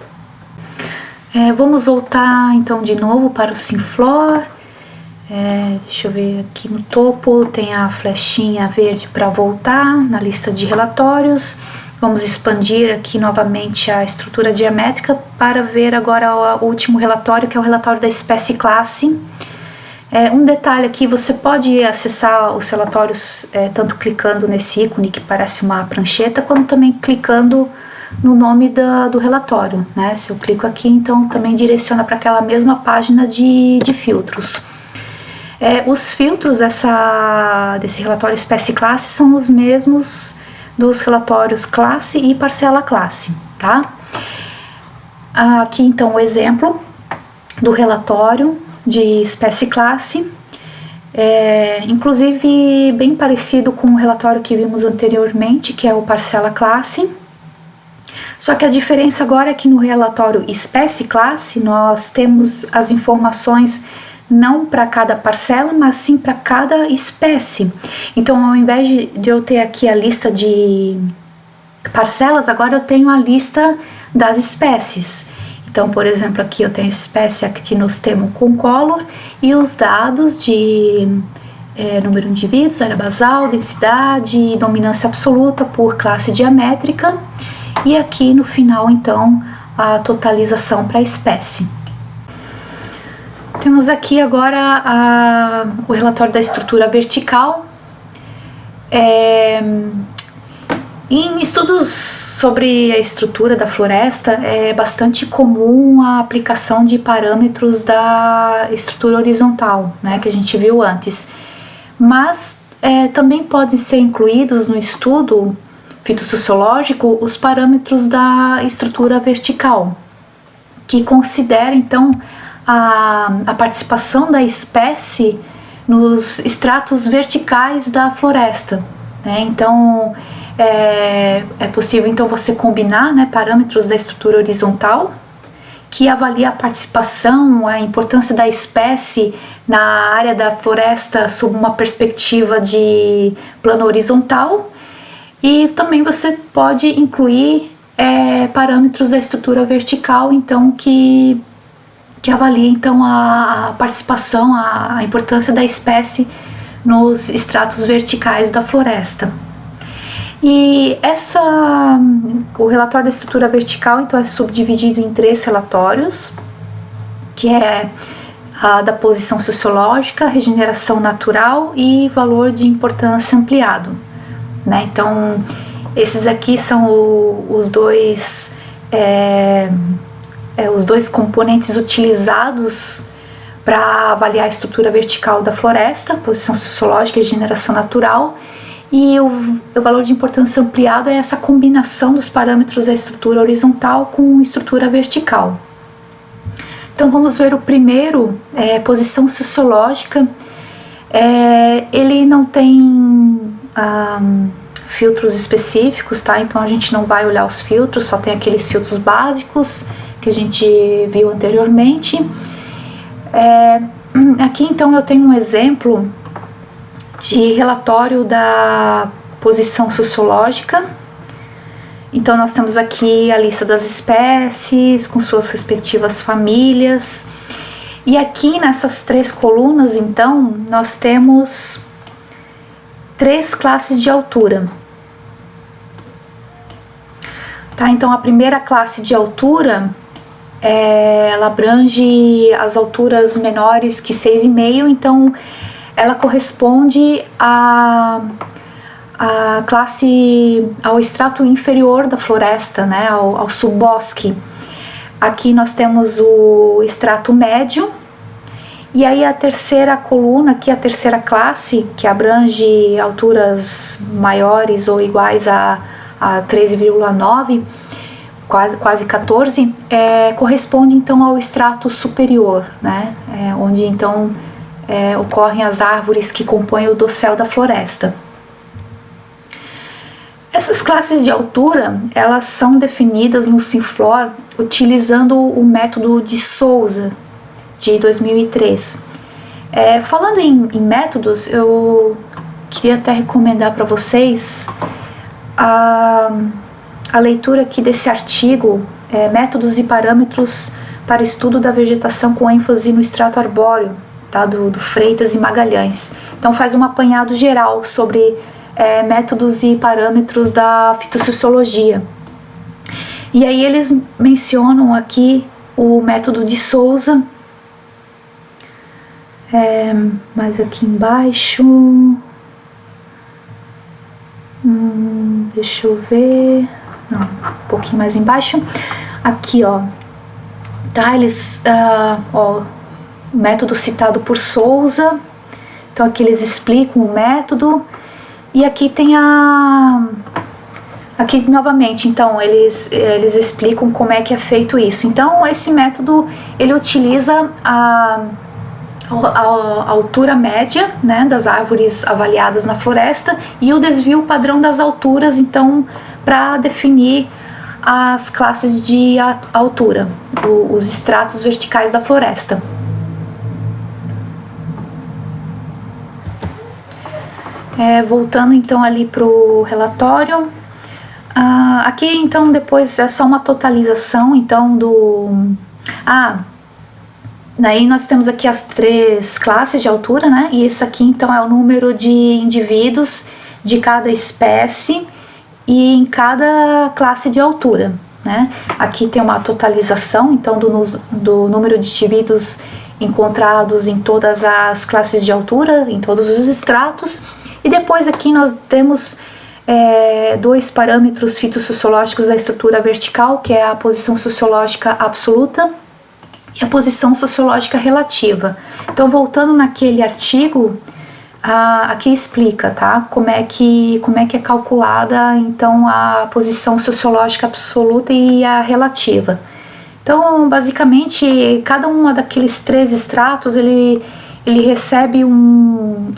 Vamos voltar, então, de novo para o Simflor. Deixa eu ver, aqui no topo tem a flechinha verde para voltar na lista de relatórios. Vamos expandir aqui novamente a estrutura diamétrica para ver agora o último relatório, que é o relatório da espécie classe. Um detalhe aqui, você pode acessar os relatórios tanto clicando nesse ícone que parece uma prancheta, quanto também clicando no nome do relatório, né? Se eu clico aqui, então também direciona para aquela mesma página de filtros. Os filtros desse relatório espécie-classe são os mesmos dos relatórios classe e parcela classe, tá? Aqui então o exemplo do relatório de espécie-classe, inclusive bem parecido com o relatório que vimos anteriormente, que é o parcela-classe. Só que a diferença agora é que no relatório espécie-classe nós temos as informações não para cada parcela, mas sim para cada espécie. Então, ao invés de eu ter aqui a lista de parcelas, agora eu tenho a lista das espécies. Então, por exemplo, aqui eu tenho a espécie Actinostemo concolor e os dados de número de indivíduos, área basal, densidade e dominância absoluta por classe diamétrica. E aqui no final, então, a totalização para a espécie. Temos aqui agora o relatório da estrutura vertical. Em estudos sobre a estrutura da floresta, é bastante comum a aplicação de parâmetros da estrutura horizontal, né, que a gente viu antes. Mas também podem ser incluídos no estudo fitossociológico os parâmetros da estrutura vertical, que considera, então, a participação da espécie nos estratos verticais da floresta, né? Então, é possível então você combinar, né, parâmetros da estrutura horizontal, que avalia a participação, a importância da espécie na área da floresta sob uma perspectiva de plano horizontal, e também você pode incluir parâmetros da estrutura vertical, então, que avalia então a participação, a importância da espécie nos estratos verticais da floresta. E o relatório da estrutura vertical então é subdividido em 3 relatórios, que é a da posição sociológica, regeneração natural e valor de importância ampliado, né? Então esses aqui são os dois componentes utilizados para avaliar a estrutura vertical da floresta, posição sociológica e regeneração natural, e o valor de importância ampliado é essa combinação dos parâmetros da estrutura horizontal com estrutura vertical. Então vamos ver o primeiro, posição sociológica. Ele não tem filtros específicos, tá? Então a gente não vai olhar os filtros, só tem aqueles filtros básicos que a gente viu anteriormente. Aqui então eu tenho um exemplo de relatório da posição sociológica. Então nós temos aqui a lista das espécies com suas respectivas famílias, e aqui nessas 3 colunas então nós temos 3 classes de altura. Tá, então a primeira classe de altura ela abrange as alturas menores que 6,5, então ela corresponde a classe, ao extrato inferior da floresta, né, ao subbosque. Aqui nós temos o extrato médio, e aí a terceira coluna, aqui a terceira classe, que abrange alturas maiores ou iguais a 13,9, quase 14, corresponde então ao extrato superior, né, onde então ocorrem as árvores que compõem o dossel da floresta. Essas classes de altura, elas são definidas no Sinflor utilizando o método de Souza, de 2003. Falando em métodos, eu queria até recomendar para vocês a leitura aqui desse artigo, Métodos e Parâmetros para Estudo da Vegetação com ênfase no Extrato Arbóreo, tá, do Freitas e Magalhães. Então faz um apanhado geral sobre métodos e parâmetros da fitossociologia. E aí eles mencionam aqui o método de Souza, mais aqui embaixo, deixa eu ver, não, um pouquinho mais embaixo, aqui ó, tá, eles, o método citado por Souza, então aqui eles explicam o método. E aqui tem aqui novamente, então, eles explicam como é que é feito isso. Então, esse método, ele utiliza a altura média, né, das árvores avaliadas na floresta e o desvio padrão das alturas, então, para definir as classes de altura, os estratos verticais da floresta. Voltando então ali para o relatório, aqui então depois é só uma totalização então daí nós temos aqui as 3 classes de altura, né, e isso aqui então é o número de indivíduos de cada espécie e em cada classe de altura, né. Aqui tem uma totalização então do número de indivíduos encontrados em todas as classes de altura, em todos os estratos. E depois aqui nós temos 2 parâmetros fitossociológicos da estrutura vertical, que é a posição sociológica absoluta e a posição sociológica relativa. Então, voltando naquele artigo, aqui explica, tá, como é que é calculada então a posição sociológica absoluta e a relativa. Então, basicamente, cada um daqueles 3 estratos, ele recebe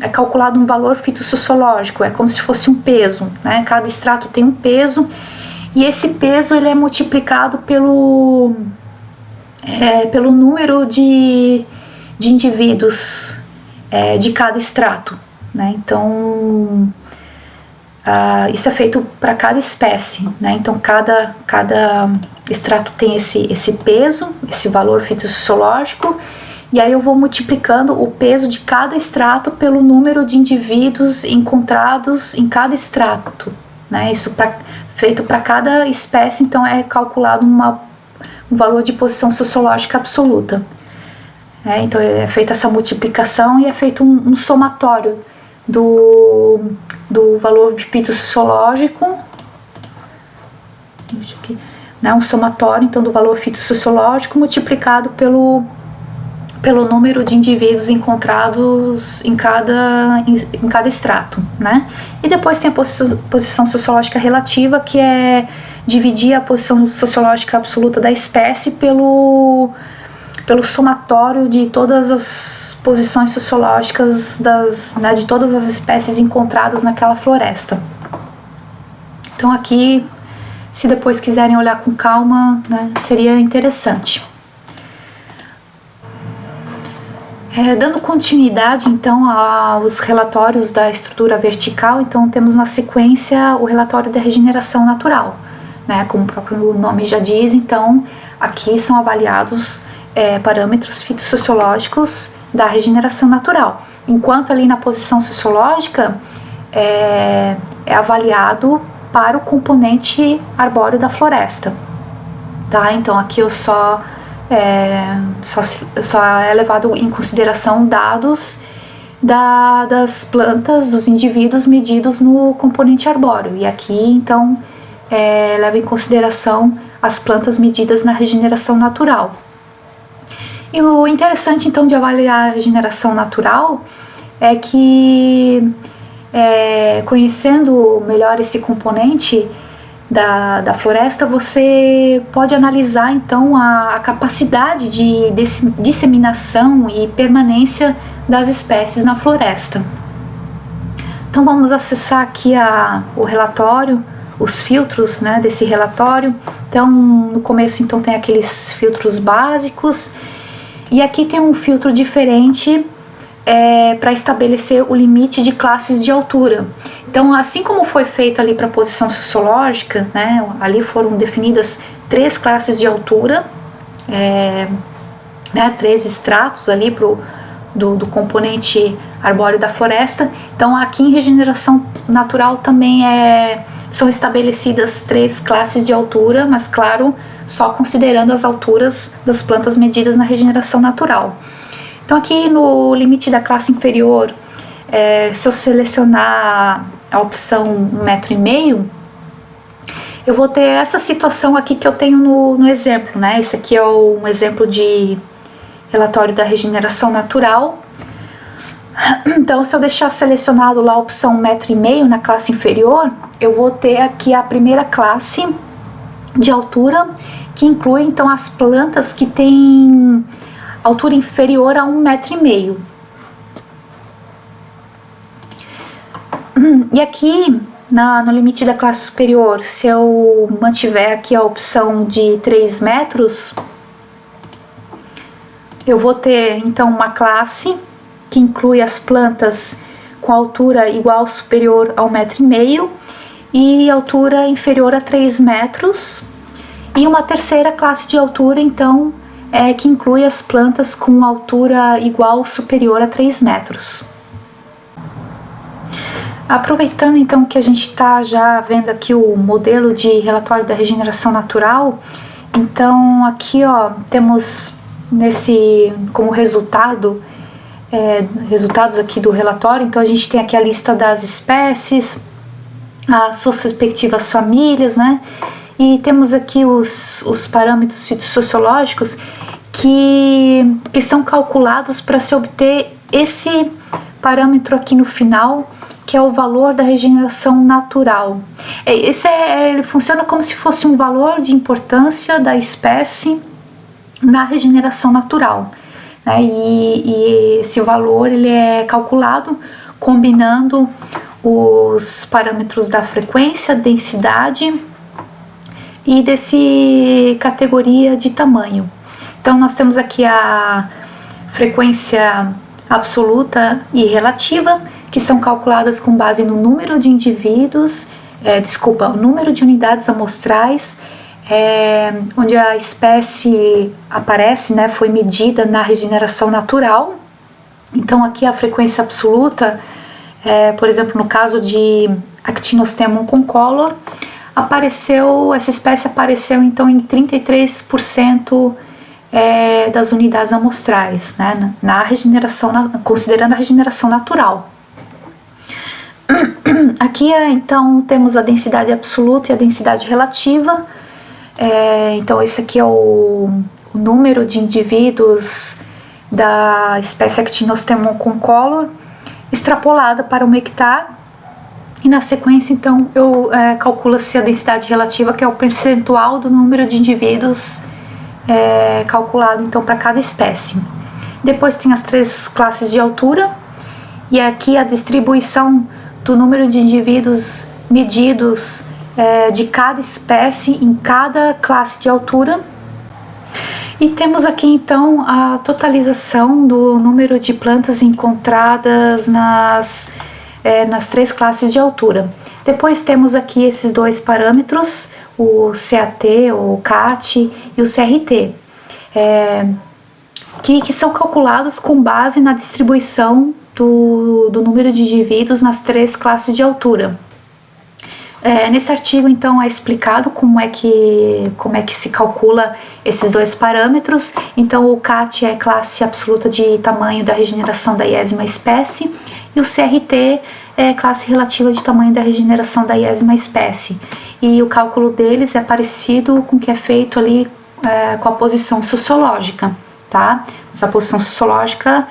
é calculado um valor fitossociológico, é como se fosse um peso, né? Cada extrato tem um peso e esse peso ele é multiplicado pelo número de indivíduos de cada extrato, né? Então isso é feito para cada espécie, né? Então cada extrato tem esse peso, esse valor fitossociológico. E aí eu vou multiplicando o peso de cada extrato pelo número de indivíduos encontrados em cada extrato, né? Isso feito para cada espécie, então é calculado um valor de posição sociológica absoluta. Então é feita essa multiplicação e é feito um somatório do valor fitossociológico, né? Um somatório então do valor fitossociológico multiplicado pelo número de indivíduos encontrados em cada extrato, né? E depois tem a posição sociológica relativa, que é dividir a posição sociológica absoluta da espécie pelo somatório de todas as posições sociológicas de todas as espécies encontradas naquela floresta. Então aqui, se depois quiserem olhar com calma, né, seria interessante. Dando continuidade então aos relatórios da estrutura vertical, então temos na sequência o relatório da regeneração natural, né? Como o próprio nome já diz, então aqui são avaliados parâmetros fitossociológicos da regeneração natural, enquanto ali na posição sociológica é avaliado para o componente arbóreo da floresta, tá? Então aqui eu só é levado em consideração dados das plantas, dos indivíduos medidos no componente arbóreo. E aqui, então, leva em consideração as plantas medidas na regeneração natural. E o interessante, então, de avaliar a regeneração natural é que, conhecendo melhor esse componente da floresta, você pode analisar, então, a capacidade de disseminação e permanência das espécies na floresta. Então, vamos acessar aqui o relatório, os filtros, né, desse relatório. Então, no começo, então, tem aqueles filtros básicos, e aqui tem um filtro diferente para estabelecer o limite de classes de altura. Então, assim como foi feito ali para a posição sociológica, né, ali foram definidas 3 classes de altura, né, 3 estratos ali do componente arbóreo da floresta. Então, aqui em regeneração natural também são estabelecidas 3 classes de altura, mas claro, só considerando as alturas das plantas medidas na regeneração natural. Então, aqui no limite da classe inferior, se eu selecionar a opção 1,5 m, eu vou ter essa situação aqui que eu tenho no exemplo, né? Esse aqui é um exemplo de relatório da regeneração natural. Então, se eu deixar selecionado lá a opção 1,5 m na classe inferior, eu vou ter aqui a primeira classe de altura, que inclui então as plantas que têm altura inferior a 1,5 m. E aqui, no limite da classe superior, se eu mantiver aqui a opção de 3 metros, eu vou ter então uma classe que inclui as plantas com altura igual ou superior a 1,5 m e altura inferior a 3 metros, e uma terceira classe de altura, então, que inclui as plantas com altura igual ou superior a 3 metros. Aproveitando então que a gente está já vendo aqui o modelo de relatório da regeneração natural, então aqui temos como resultados aqui do relatório. Então a gente tem aqui a lista das espécies, as suas respectivas famílias, né? E temos aqui os parâmetros fitossociológicos que são calculados para se obter esse parâmetro aqui no final, que é o valor da regeneração natural. Ele funciona como se fosse um valor de importância da espécie na regeneração natural, né? E esse valor ele é calculado combinando os parâmetros da frequência, densidade e desse categoria de tamanho. Então nós temos aqui a frequência absoluta e relativa, que são calculadas com base no número de indivíduos, o número de unidades amostrais, onde a espécie aparece, né, foi medida na regeneração natural. Então aqui a frequência absoluta, por exemplo, no caso de Actinostemon concolor, essa espécie apareceu então em 33% das unidades amostrais, né, considerando a regeneração natural. Aqui então temos a densidade absoluta e a densidade relativa. Então esse aqui é o número de indivíduos da espécie Actinostemon concolor extrapolada para 1 hectare, e na sequência então calcula-se a densidade relativa, que é o percentual do número de indivíduos calculado então para cada espécie. Depois tem as 3 classes de altura, e aqui a distribuição do número de indivíduos medidos de cada espécie em cada classe de altura. E temos aqui então a totalização do número de plantas encontradas nas 3 classes de altura. Depois temos aqui esses 2 parâmetros, o CAT, o CAT e o CRT, que são calculados com base na distribuição do número de indivíduos nas 3 classes de altura. Nesse artigo, então, é explicado como é que se calcula esses dois parâmetros. Então, o CAT é classe absoluta de tamanho da regeneração da iésima espécie e o CRT é classe relativa de tamanho da regeneração da iésima espécie. E o cálculo deles é parecido com o que é feito ali com a posição sociológica, tá? Mas a posição sociológica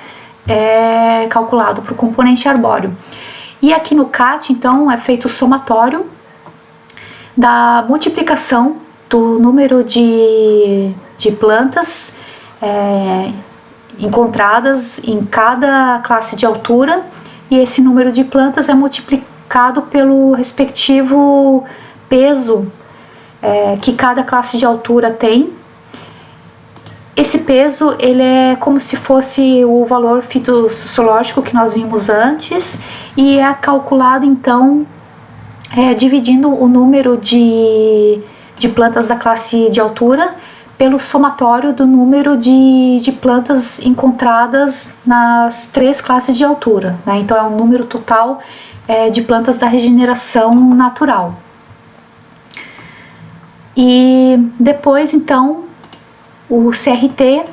é calculado para o componente arbóreo. E aqui no CAT, então, é feito o somatório da multiplicação do número de plantas encontradas em cada classe de altura, e esse número de plantas é multiplicado pelo respectivo peso que cada classe de altura tem. Esse peso, ele é como se fosse o valor fitossociológico que nós vimos antes, e é calculado então dividindo o número de plantas da classe de altura pelo somatório do número de plantas encontradas nas 3 classes de altura, né? Então é um número total de plantas da regeneração natural. E depois, então, o CRT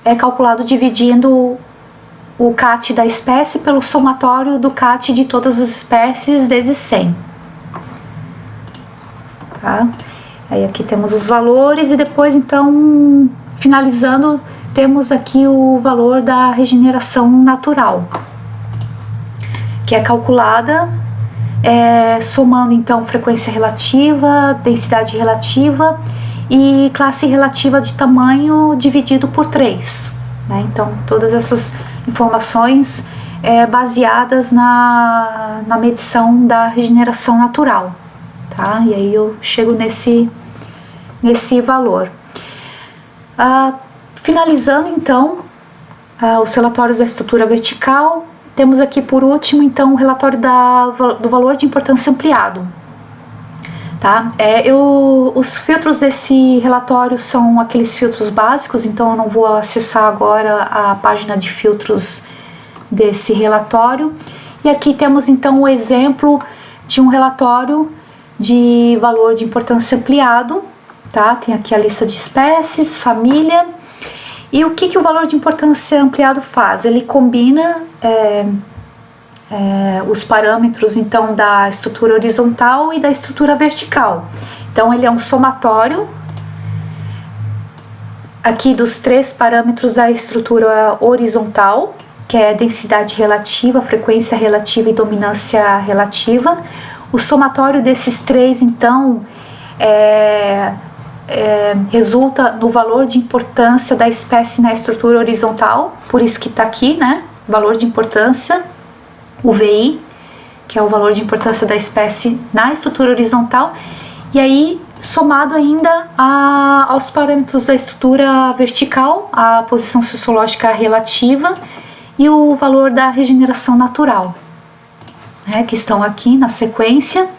é calculado dividindo o CAT da espécie pelo somatório do CAT de todas as espécies vezes 100. Tá? Aí aqui temos os valores e depois, então, finalizando, temos aqui o valor da regeneração natural, que é calculada somando, então, frequência relativa, densidade relativa e classe relativa de tamanho dividido por 3. Né? Então, todas essas informações baseadas na medição da regeneração natural. Tá? E aí eu chego nesse valor. Finalizando, então, os relatórios da estrutura vertical, temos aqui por último, então, o relatório do valor de importância ampliado. Tá? Os filtros desse relatório são aqueles filtros básicos, então eu não vou acessar agora a página de filtros desse relatório. E aqui temos, então, o exemplo de um relatório de valor de importância ampliado, tá? Tem aqui a lista de espécies, família, e o que o valor de importância ampliado faz? Ele combina os parâmetros, então, da estrutura horizontal e da estrutura vertical. Então, ele é um somatório aqui dos 3 parâmetros da estrutura horizontal, que é densidade relativa, frequência relativa e dominância relativa. O somatório desses 3, então, resulta no valor de importância da espécie na estrutura horizontal, por isso que está aqui, né? Valor de importância, o VI, que é o valor de importância da espécie na estrutura horizontal, e aí somado ainda aos parâmetros da estrutura vertical, a posição sociológica relativa e o valor da regeneração natural, que estão aqui na sequência.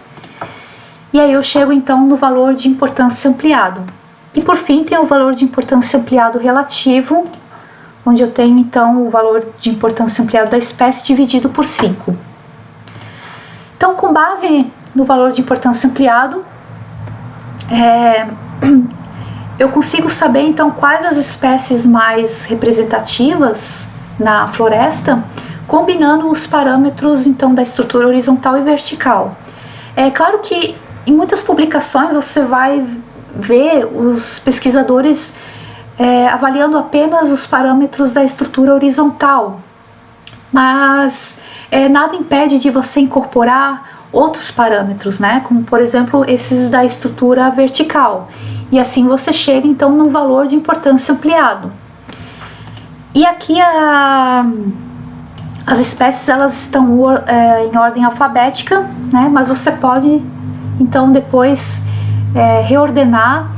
E aí eu chego então no valor de importância ampliado. E por fim tem o valor de importância ampliado relativo, onde eu tenho então o valor de importância ampliado da espécie dividido por 5. Então, com base no valor de importância ampliado, eu consigo saber então quais as espécies mais representativas na floresta, combinando os parâmetros então da estrutura horizontal e vertical. É claro que em muitas publicações você vai ver os pesquisadores avaliando apenas os parâmetros da estrutura horizontal, mas nada impede de você incorporar outros parâmetros, né? Como por exemplo esses da estrutura vertical, e assim você chega então no valor de importância ampliado. E aqui as espécies elas estão em ordem alfabética, né? Mas você pode então depois reordenar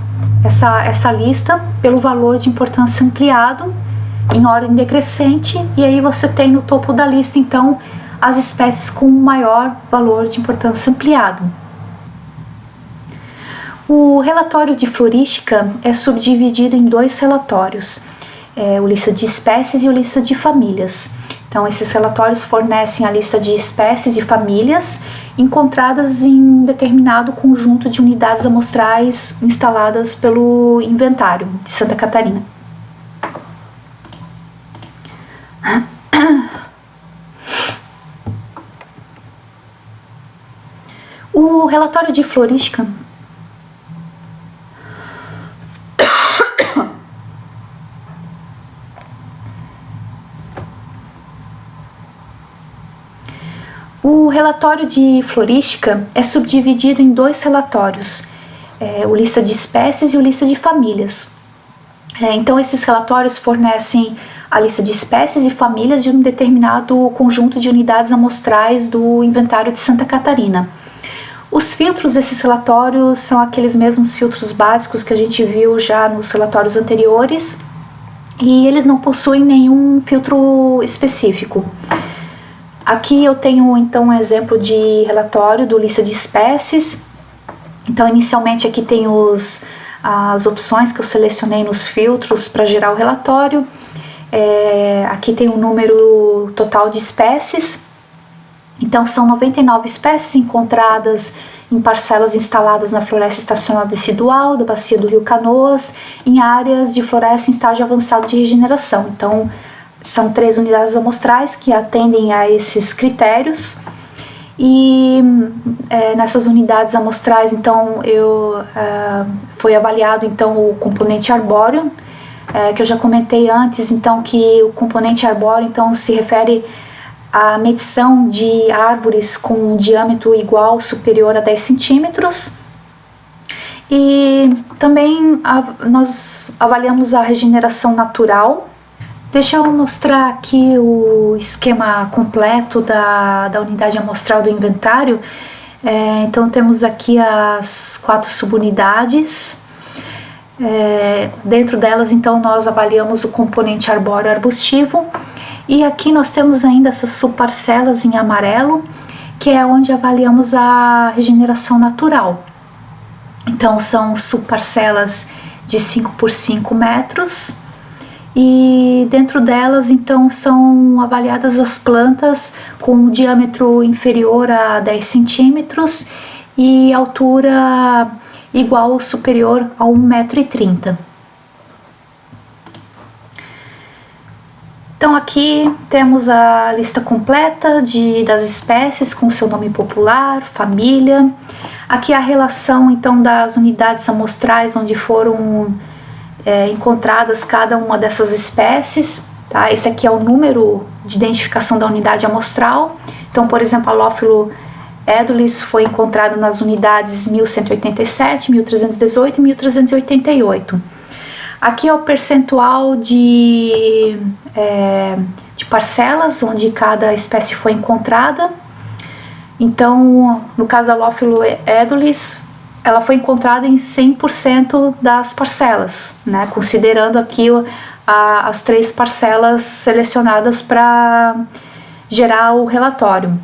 essa lista pelo valor de importância ampliado em ordem decrescente, e aí você tem no topo da lista então as espécies com maior valor de importância ampliado. O relatório de florística é subdividido em 2 relatórios, o lista de espécies e o lista de famílias. Então, esses relatórios fornecem a lista de espécies e famílias encontradas em determinado conjunto de unidades amostrais instaladas pelo inventário de Santa Catarina. O relatório de florística é subdividido em dois relatórios, o lista de espécies e o lista de famílias. Então, esses relatórios fornecem a lista de espécies e famílias de um determinado conjunto de unidades amostrais do inventário de Santa Catarina. Os filtros desses relatórios são aqueles mesmos filtros básicos que a gente viu já nos relatórios anteriores, e eles não possuem nenhum filtro específico. Aqui eu tenho então um exemplo de relatório do lista de espécies. Então, inicialmente aqui tem as opções que eu selecionei nos filtros para gerar o relatório. Aqui tem o número total de espécies. Então, são 99 espécies encontradas em parcelas instaladas na floresta estacional decidual da bacia do Rio Canoas, em áreas de floresta em estágio avançado de regeneração. Então, são 3 unidades amostrais que atendem a esses critérios. E nessas unidades amostrais, então, foi avaliado então o componente arbóreo, que eu já comentei antes, então, que o componente arbóreo então se refere à medição de árvores com um diâmetro igual ou superior a 10 centímetros. E também nós avaliamos a regeneração natural. Deixa eu mostrar aqui o esquema completo da unidade amostral do inventário. Então, temos aqui as 4 subunidades. Dentro delas, então, nós avaliamos o componente arbóreo arbustivo. E aqui nós temos ainda essas subparcelas em amarelo, que é onde avaliamos a regeneração natural. Então, são subparcelas de 5 por 5 metros. E dentro delas, então, são avaliadas as plantas com um diâmetro inferior a 10 centímetros e altura igual ou superior a 1,30 m. Então, aqui temos a lista completa das espécies com seu nome popular, família. Aqui a relação, então, das unidades amostrais onde foram encontradas cada uma dessas espécies, tá? Esse aqui é o número de identificação da unidade amostral. Então, por exemplo, a Lophilo edulis foi encontrada nas unidades 1187, 1318 e 1388. Aqui é o percentual de parcelas onde cada espécie foi encontrada. Então, no caso da Lophilo edulis, ela foi encontrada em 100% das parcelas, né? Considerando aqui as 3 parcelas selecionadas para gerar o relatório.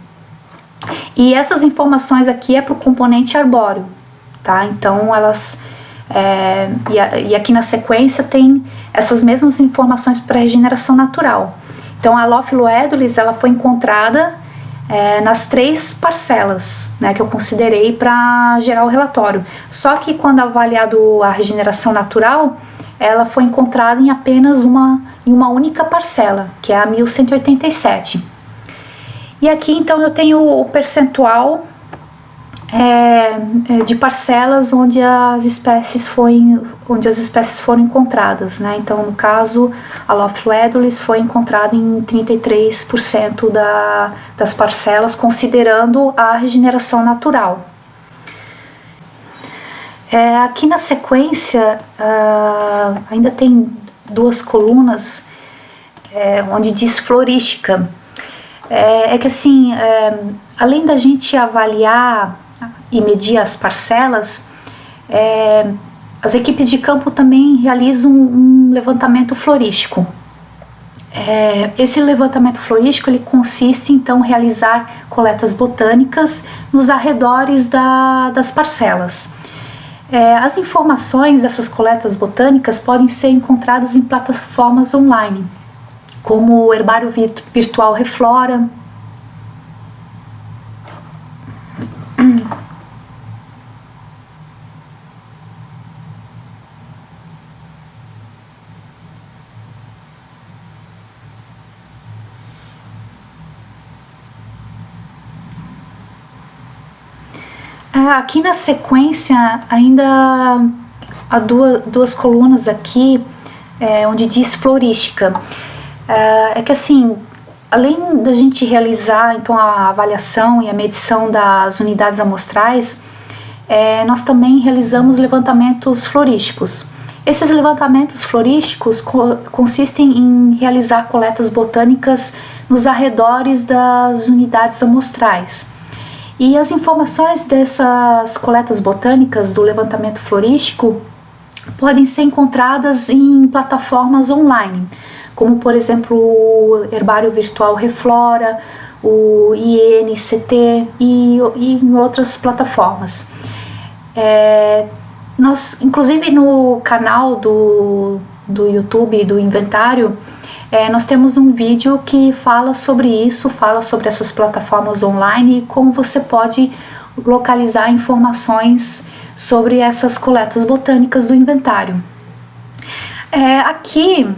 E essas informações aqui é para o componente arbóreo, tá? Então, elas... e aqui na sequência tem essas mesmas informações para regeneração natural. Então, a Lophilo edulis, ela foi encontrada nas 3 parcelas, né, que eu considerei para gerar o relatório. Só que quando avaliado a regeneração natural, ela foi encontrada em apenas uma única parcela, que é a 1187. E aqui então eu tenho o percentual de parcelas onde as espécies foram encontradas, né? Então, no caso, a Lophilo edulis foi encontrada em 33% das parcelas, considerando a regeneração natural. Aqui na sequência, ainda tem 2 colunas onde diz florística. Que assim, além da gente avaliar e medir as parcelas, as equipes de campo também realizam um levantamento florístico. Esse levantamento florístico ele consiste então em realizar coletas botânicas nos arredores das parcelas. As informações dessas coletas botânicas podem ser encontradas em plataformas online, como o Herbário Virtual Reflora. Aqui na sequência ainda há duas colunas aqui onde diz florística. É que assim, além da gente realizar então a avaliação e a medição das unidades amostrais, nós também realizamos levantamentos florísticos. Esses levantamentos florísticos consistem em realizar coletas botânicas nos arredores das unidades amostrais. E as informações dessas coletas botânicas do levantamento florístico podem ser encontradas em plataformas online, como por exemplo o Herbário Virtual Reflora, o INCT e em outras plataformas. Nós, inclusive no canal do YouTube do Inventário, nós temos um vídeo que fala sobre isso, fala sobre essas plataformas online e como você pode localizar informações sobre essas coletas botânicas do inventário. Aqui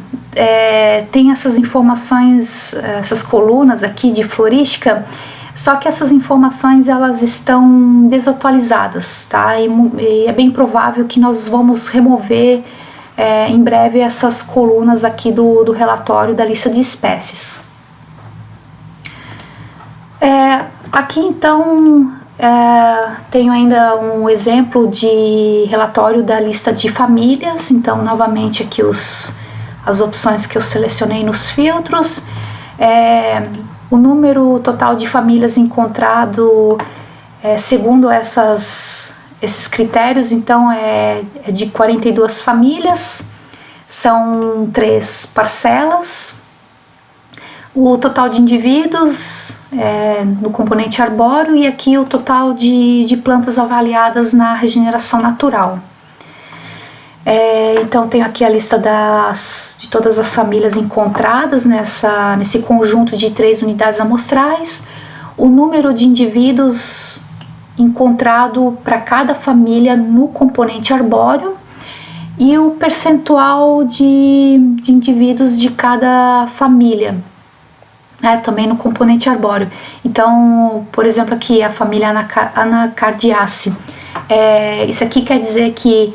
tem essas informações, essas colunas aqui de florística, só que essas informações elas estão desatualizadas, tá? E é bem provável que nós vamos remover em breve essas colunas aqui do relatório da lista de espécies. Aqui então tenho ainda um exemplo de relatório da lista de famílias. Então novamente aqui as opções que eu selecionei nos filtros. O número total de famílias encontrado segundo esses critérios, então é de 42 famílias, são 3 parcelas. O total de indivíduos no componente arbóreo e aqui o total de plantas avaliadas na regeneração natural. Então tenho aqui a lista de todas as famílias encontradas nesse conjunto de 3 unidades amostrais, o número de indivíduos encontrado para cada família no componente arbóreo e o percentual de indivíduos de cada família, também no componente arbóreo. Então, por exemplo, aqui a família Anacardiaceae, isso aqui quer dizer que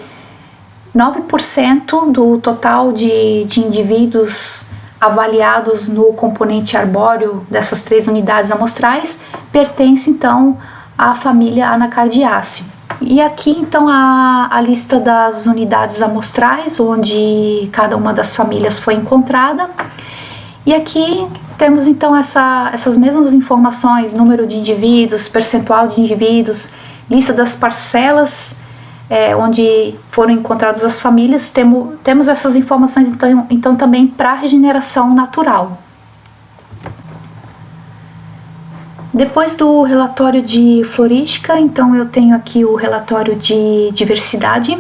9% do total de indivíduos avaliados no componente arbóreo dessas 3 unidades amostrais pertence então à família Anacardiaceae. E aqui então a lista das unidades amostrais onde cada uma das famílias foi encontrada. E aqui temos então essas mesmas informações: número de indivíduos, percentual de indivíduos, lista das parcelas onde foram encontradas as famílias. Temos essas informações então também para a regeneração natural. Depois do relatório de florística, então eu tenho aqui o relatório de diversidade.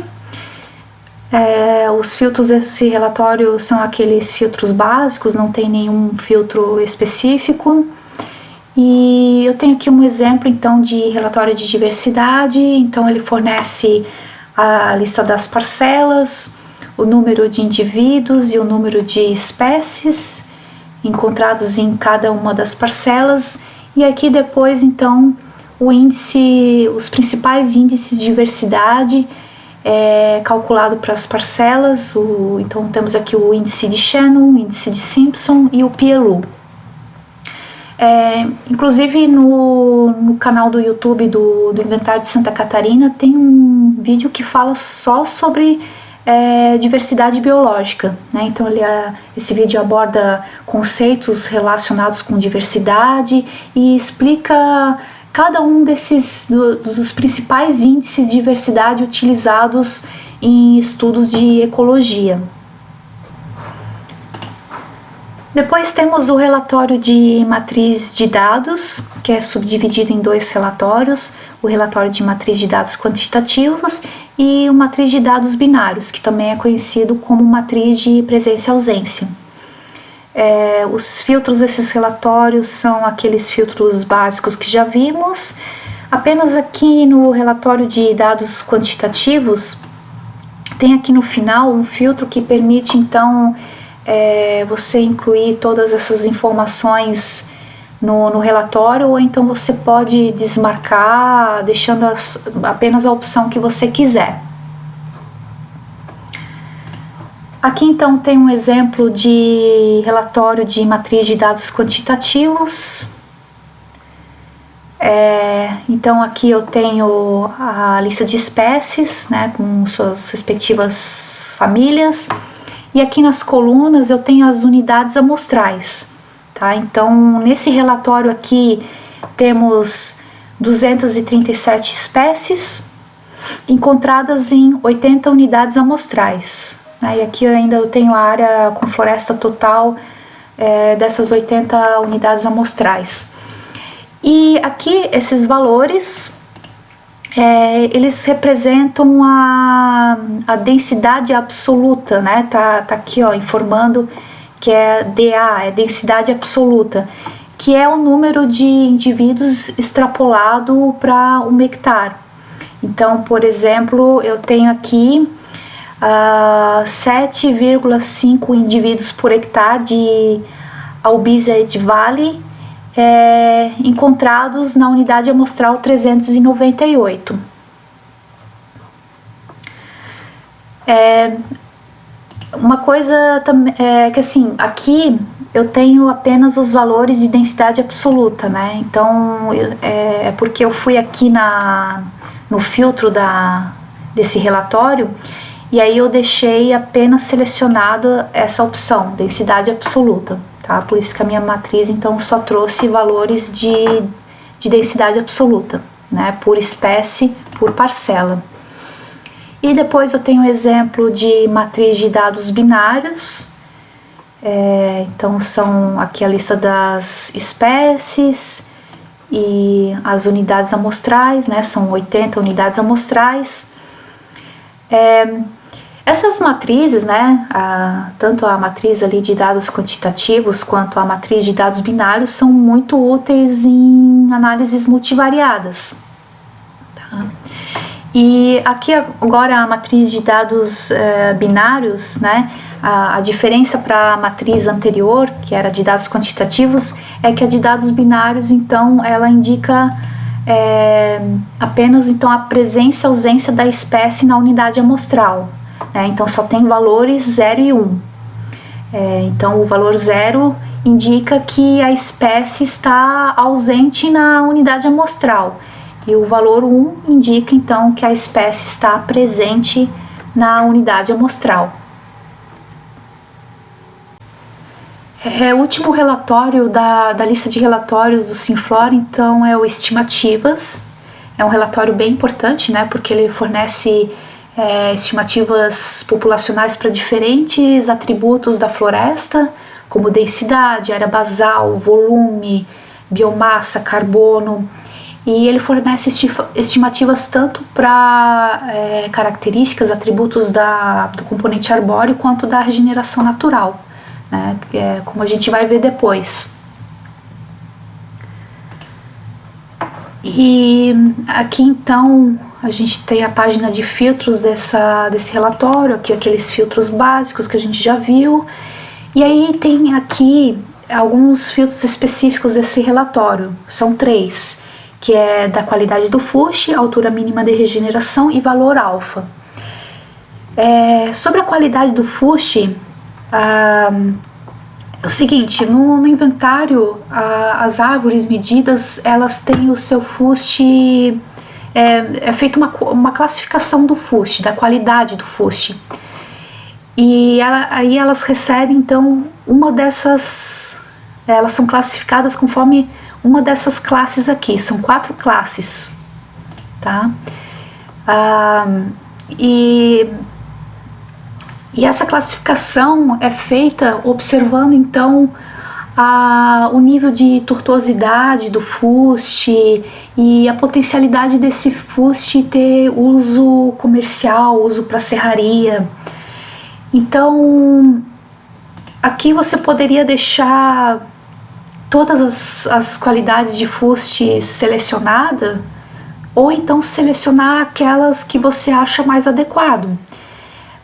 Os filtros desse relatório são aqueles filtros básicos, não tem nenhum filtro específico. E eu tenho aqui um exemplo então de relatório de diversidade. Então ele fornece a lista das parcelas, o número de indivíduos e o número de espécies encontrados em cada uma das parcelas. E aqui depois então os principais índices de diversidade calculado para as parcelas. Então temos aqui o índice de Shannon, o índice de Simpson e o PLU. Inclusive no canal do YouTube do Inventário de Santa Catarina tem um vídeo que fala só sobre diversidade biológica, né? Então esse vídeo aborda conceitos relacionados com diversidade e explica cada um dos principais índices de diversidade utilizados em estudos de ecologia. Depois temos o relatório de matriz de dados, que é subdividido em 2 relatórios: o relatório de matriz de dados quantitativos e o matriz de dados binários, que também é conhecido como matriz de presença e ausência. Os filtros desses relatórios são aqueles filtros básicos que já vimos. Apenas aqui no relatório de dados quantitativos, tem aqui no final um filtro que permite então você incluir todas essas informações no relatório, ou então você pode desmarcar, deixando apenas a opção que você quiser. Aqui então tem um exemplo de relatório de matriz de dados quantitativos. Então aqui eu tenho a lista de espécies, né, com suas respectivas famílias, e aqui nas colunas eu tenho as unidades amostrais, tá? Então nesse relatório aqui temos 237 espécies encontradas em 80 unidades amostrais. E aqui eu tenho a área com floresta total dessas 80 unidades amostrais. E aqui esses valores, eles representam a densidade absoluta, né? Tá aqui informando que é DA, é densidade absoluta, que é o número de indivíduos extrapolado para 1 hectare. Então, por exemplo, eu tenho aqui 7,5 indivíduos por hectare de Albizia edvali encontrados na unidade amostral 398. Uma coisa é que assim, aqui eu tenho apenas os valores de densidade absoluta, né? Então é porque eu fui aqui no filtro desse relatório, e aí eu deixei apenas selecionada essa opção, densidade absoluta, tá? Por isso que a minha matriz então só trouxe valores de densidade absoluta, né? Por espécie, por parcela. E depois eu tenho um exemplo de matriz de dados binários. Então são aqui a lista das espécies e as unidades amostrais, né? São 80 unidades amostrais. Essas matrizes, né, tanto a matriz ali de dados quantitativos quanto a matriz de dados binários, são muito úteis em análises multivariadas. Tá? E aqui agora a matriz de dados binários, né, a diferença para a matriz anterior, que era de dados quantitativos, é que a de dados binários, então, ela indica apenas então a presença e ausência da espécie na unidade amostral. Então só tem valores 0 e 1. Então o valor 0 indica que a espécie está ausente na unidade amostral, e o valor 1 indica então que a espécie está presente na unidade amostral. O último relatório da lista de relatórios do Simflora, então, é o Estimativas. É um relatório bem importante, né, porque ele fornece estimativas populacionais para diferentes atributos da floresta, como densidade, área basal, volume, biomassa, carbono, e ele fornece estimativas tanto para características, atributos do componente arbóreo, quanto da regeneração natural, né, como a gente vai ver depois. E aqui então a gente tem a página de filtros desse relatório, aqui aqueles filtros básicos que a gente já viu, e aí tem aqui alguns filtros específicos desse relatório, são 3, que é da qualidade do fuste, altura mínima de regeneração e valor alfa. Sobre a qualidade do fuste, é o seguinte, no inventário, as árvores medidas, elas têm o seu fuste, é feita uma classificação do fuste, da qualidade do fuste, e aí elas recebem então uma dessas, elas são classificadas conforme uma dessas classes aqui, são 4 classes, tá? E essa classificação é feita observando então o nível de tortuosidade do fuste e a potencialidade desse fuste ter uso comercial, uso para serraria. Então aqui você poderia deixar todas as qualidades de fuste selecionadas, ou então selecionar aquelas que você acha mais adequado.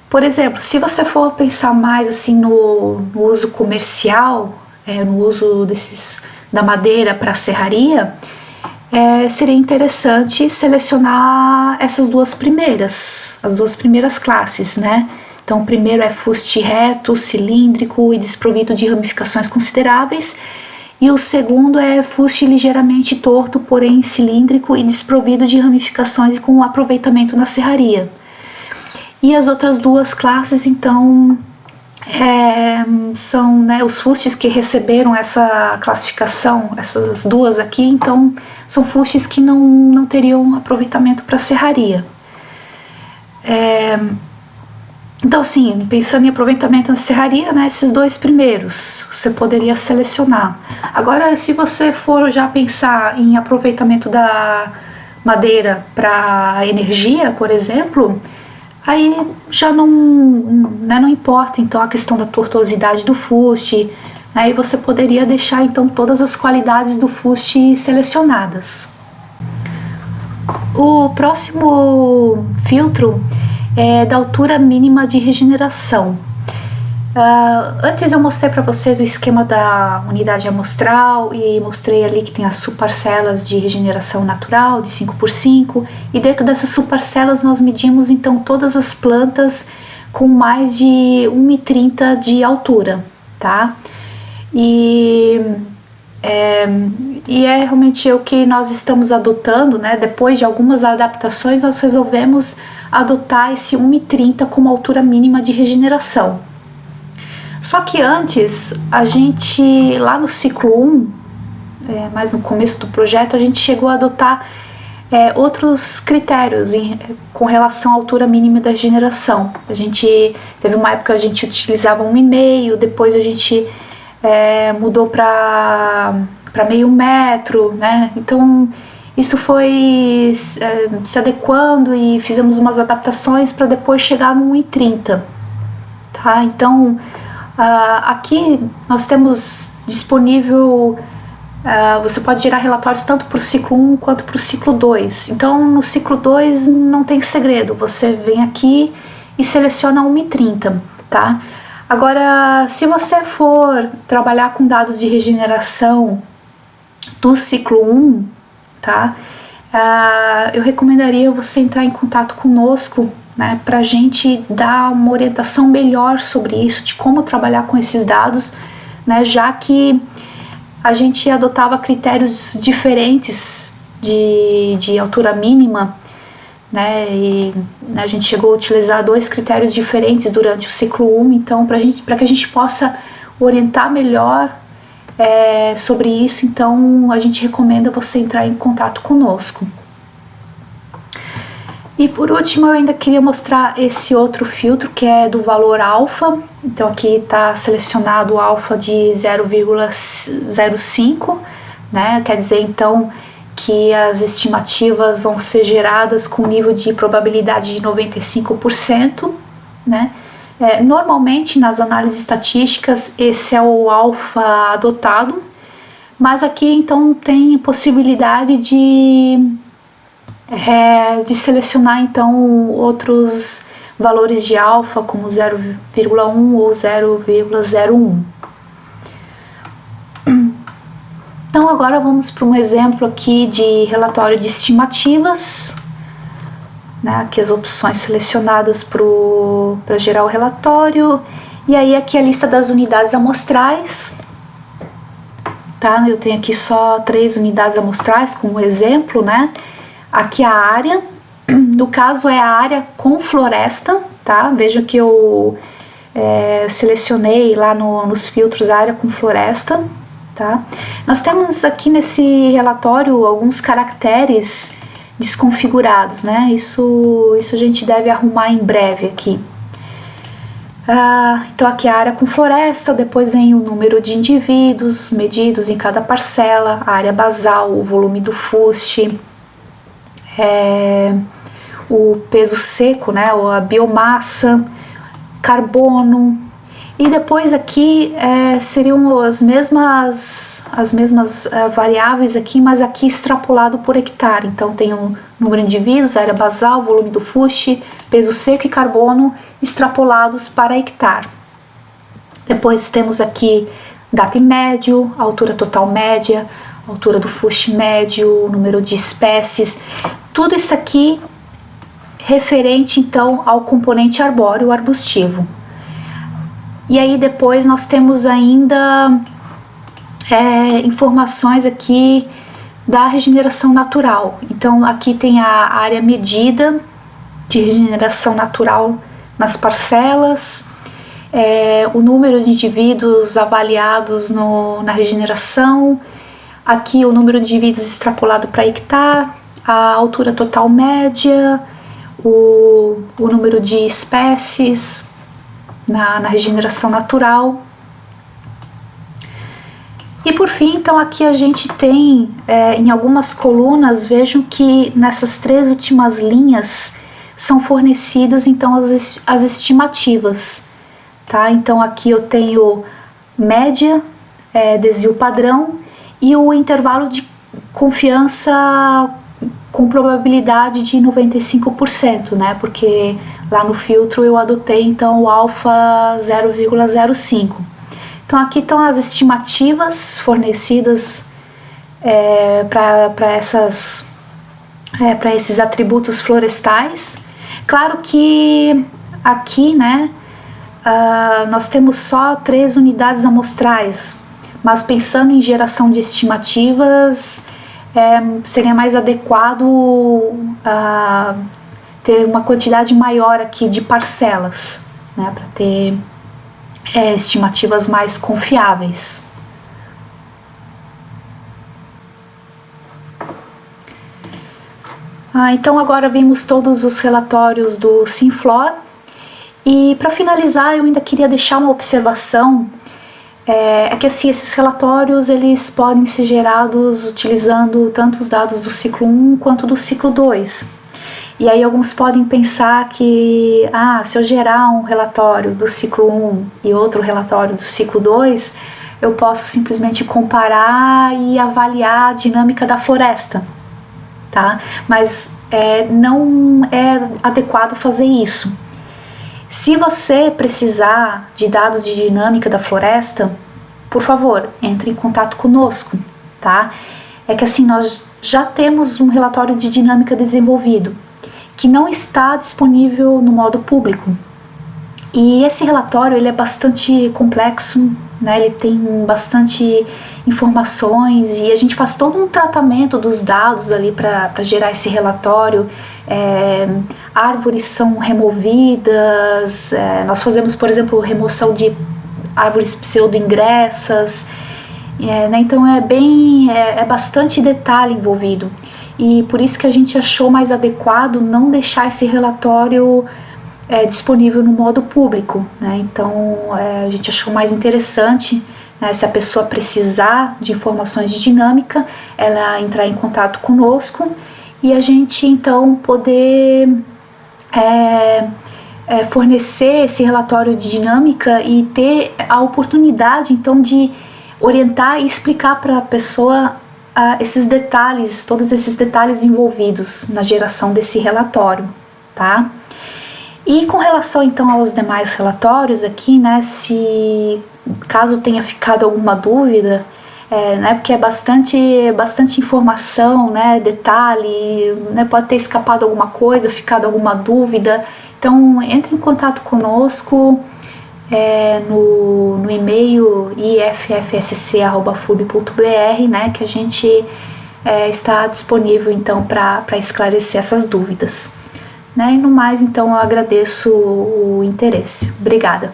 Por exemplo, se você for pensar mais assim no uso comercial, no uso da madeira para serraria, seria interessante selecionar essas as duas primeiras classes, né? Então, o primeiro é fuste reto, cilíndrico e desprovido de ramificações consideráveis, e o segundo é fuste ligeiramente torto, porém cilíndrico e desprovido de ramificações e com aproveitamento na serraria. E as outras duas classes, então, são, né, os fustes que receberam essa classificação, essas duas aqui, então, são fustes que não teriam aproveitamento para serraria. Então, assim, pensando em aproveitamento na serraria, né, esses dois primeiros você poderia selecionar. Agora, se você for já pensar em aproveitamento da madeira para energia, por exemplo, aí já não importa então a questão da tortuosidade do fuste, aí você poderia deixar então todas as qualidades do fuste selecionadas. O próximo filtro é da altura mínima de regeneração. Antes eu mostrei para vocês o esquema da unidade amostral e mostrei ali que tem as subparcelas de regeneração natural de 5x5, e dentro dessas subparcelas nós medimos então todas as plantas com mais de 1,30 de altura, tá? E é realmente o que nós estamos adotando, né? Depois de algumas adaptações, nós resolvemos adotar esse 1,30 como altura mínima de regeneração. Só que antes, a gente, lá no ciclo 1, mais no começo do projeto, a gente chegou a adotar outros critérios com relação à altura mínima da regeneração. A gente teve uma época que a gente utilizava 1,5, depois a gente mudou para meio metro, né? Então isso foi se adequando e fizemos umas adaptações para depois chegar no 1,30, tá? Então aqui nós temos disponível, você pode gerar relatórios tanto para o ciclo 1 quanto para o ciclo 2. Então no ciclo 2 não tem segredo, você vem aqui e seleciona 1,30, tá? Agora, se você for trabalhar com dados de regeneração do ciclo 1, tá? Eu recomendaria você entrar em contato conosco, né, para a gente dar uma orientação melhor sobre isso, de como trabalhar com esses dados, né, já que a gente adotava critérios diferentes de altura mínima, né, e a gente chegou a utilizar 2 critérios diferentes durante o ciclo 1, então para que a gente possa orientar melhor sobre isso, então a gente recomenda você entrar em contato conosco. E por último, eu ainda queria mostrar esse outro filtro que é do valor alfa. Então aqui está selecionado o alfa de 0,05, né? Quer dizer então que as estimativas vão ser geradas com nível de probabilidade de 95%, né? Normalmente nas análises estatísticas esse é o alfa adotado, mas aqui então tem possibilidade de selecionar então outros valores de alfa como 0,1 ou 0,01. Então agora vamos para um exemplo aqui de relatório de estimativas, né, aqui as opções selecionadas para gerar o relatório, e aí aqui a lista das unidades amostrais, tá? Eu tenho aqui só 3 unidades amostrais como exemplo, né? Aqui a área, no caso é a área com floresta, tá? Veja que eu selecionei lá nos filtros a área com floresta, tá? Nós temos aqui nesse relatório alguns caracteres desconfigurados, né? Isso a gente deve arrumar em breve aqui. Então aqui a área com floresta, depois vem o número de indivíduos medidos em cada parcela, a área basal, o volume do fuste, o peso seco, né, ou a biomassa, carbono, E depois aqui seriam as mesmas variáveis aqui, mas aqui extrapolado por hectare. Então tem o número de indivíduos, área basal, volume do fuste, peso seco e carbono extrapolados para hectare. Depois temos aqui DAP médio, altura total média, altura do fuste médio, número de espécies, tudo isso aqui referente então ao componente arbóreo arbustivo. E aí depois nós temos ainda informações aqui da regeneração natural. Então aqui tem a área medida de regeneração natural nas parcelas, o número de indivíduos avaliados na regeneração, aqui o número de indivíduos extrapolado para hectare, a altura total média, o número de espécies na regeneração natural. E por fim, então aqui a gente tem em algumas colunas, vejam que nessas 3 últimas linhas são fornecidas então as estimativas, tá? Então aqui eu tenho média, desvio padrão e o intervalo de confiança com probabilidade de 95%, né? Porque lá no filtro eu adotei então o alfa 0,05. Então aqui estão as estimativas fornecidas para esses atributos florestais. Claro que aqui, né, nós temos só 3 unidades amostrais, mas pensando em geração de estimativas, seria mais adequado ter uma quantidade maior aqui de parcelas, né, para ter estimativas mais confiáveis. Então agora vimos todos os relatórios do Simflor e para finalizar eu ainda queria deixar uma observação. Que assim, esses relatórios eles podem ser gerados utilizando tanto os dados do ciclo 1 quanto do ciclo 2. E aí alguns podem pensar que, se eu gerar um relatório do ciclo 1 e outro relatório do ciclo 2, eu posso simplesmente comparar e avaliar a dinâmica da floresta, tá? Mas não é adequado fazer isso. Se você precisar de dados de dinâmica da floresta, por favor, entre em contato conosco, tá? Que assim, nós já temos um relatório de dinâmica desenvolvido, que não está disponível no modo público. E esse relatório, ele é bastante complexo, né? Ele tem bastante informações e a gente faz todo um tratamento dos dados ali para gerar esse relatório. Árvores são removidas, nós fazemos, por exemplo, remoção de árvores pseudo-ingressas, né? Então é bastante detalhe envolvido e por isso que a gente achou mais adequado não deixar esse relatório disponível no modo público, né? Então a gente achou mais interessante, né, se a pessoa precisar de informações de dinâmica, ela entrar em contato conosco e a gente então poder fornecer esse relatório de dinâmica e ter a oportunidade então de orientar e explicar para a pessoa esses detalhes, todos esses detalhes envolvidos na geração desse relatório, tá? E com relação então aos demais relatórios aqui, né, se caso tenha ficado alguma dúvida, né, porque é bastante informação, né, detalhe, né, pode ter escapado alguma coisa, ficado alguma dúvida, então entre em contato conosco no e-mail iffsc@fub.br, né, que a gente está disponível então para esclarecer essas dúvidas. Né? E no mais, então, eu agradeço o interesse. Obrigada.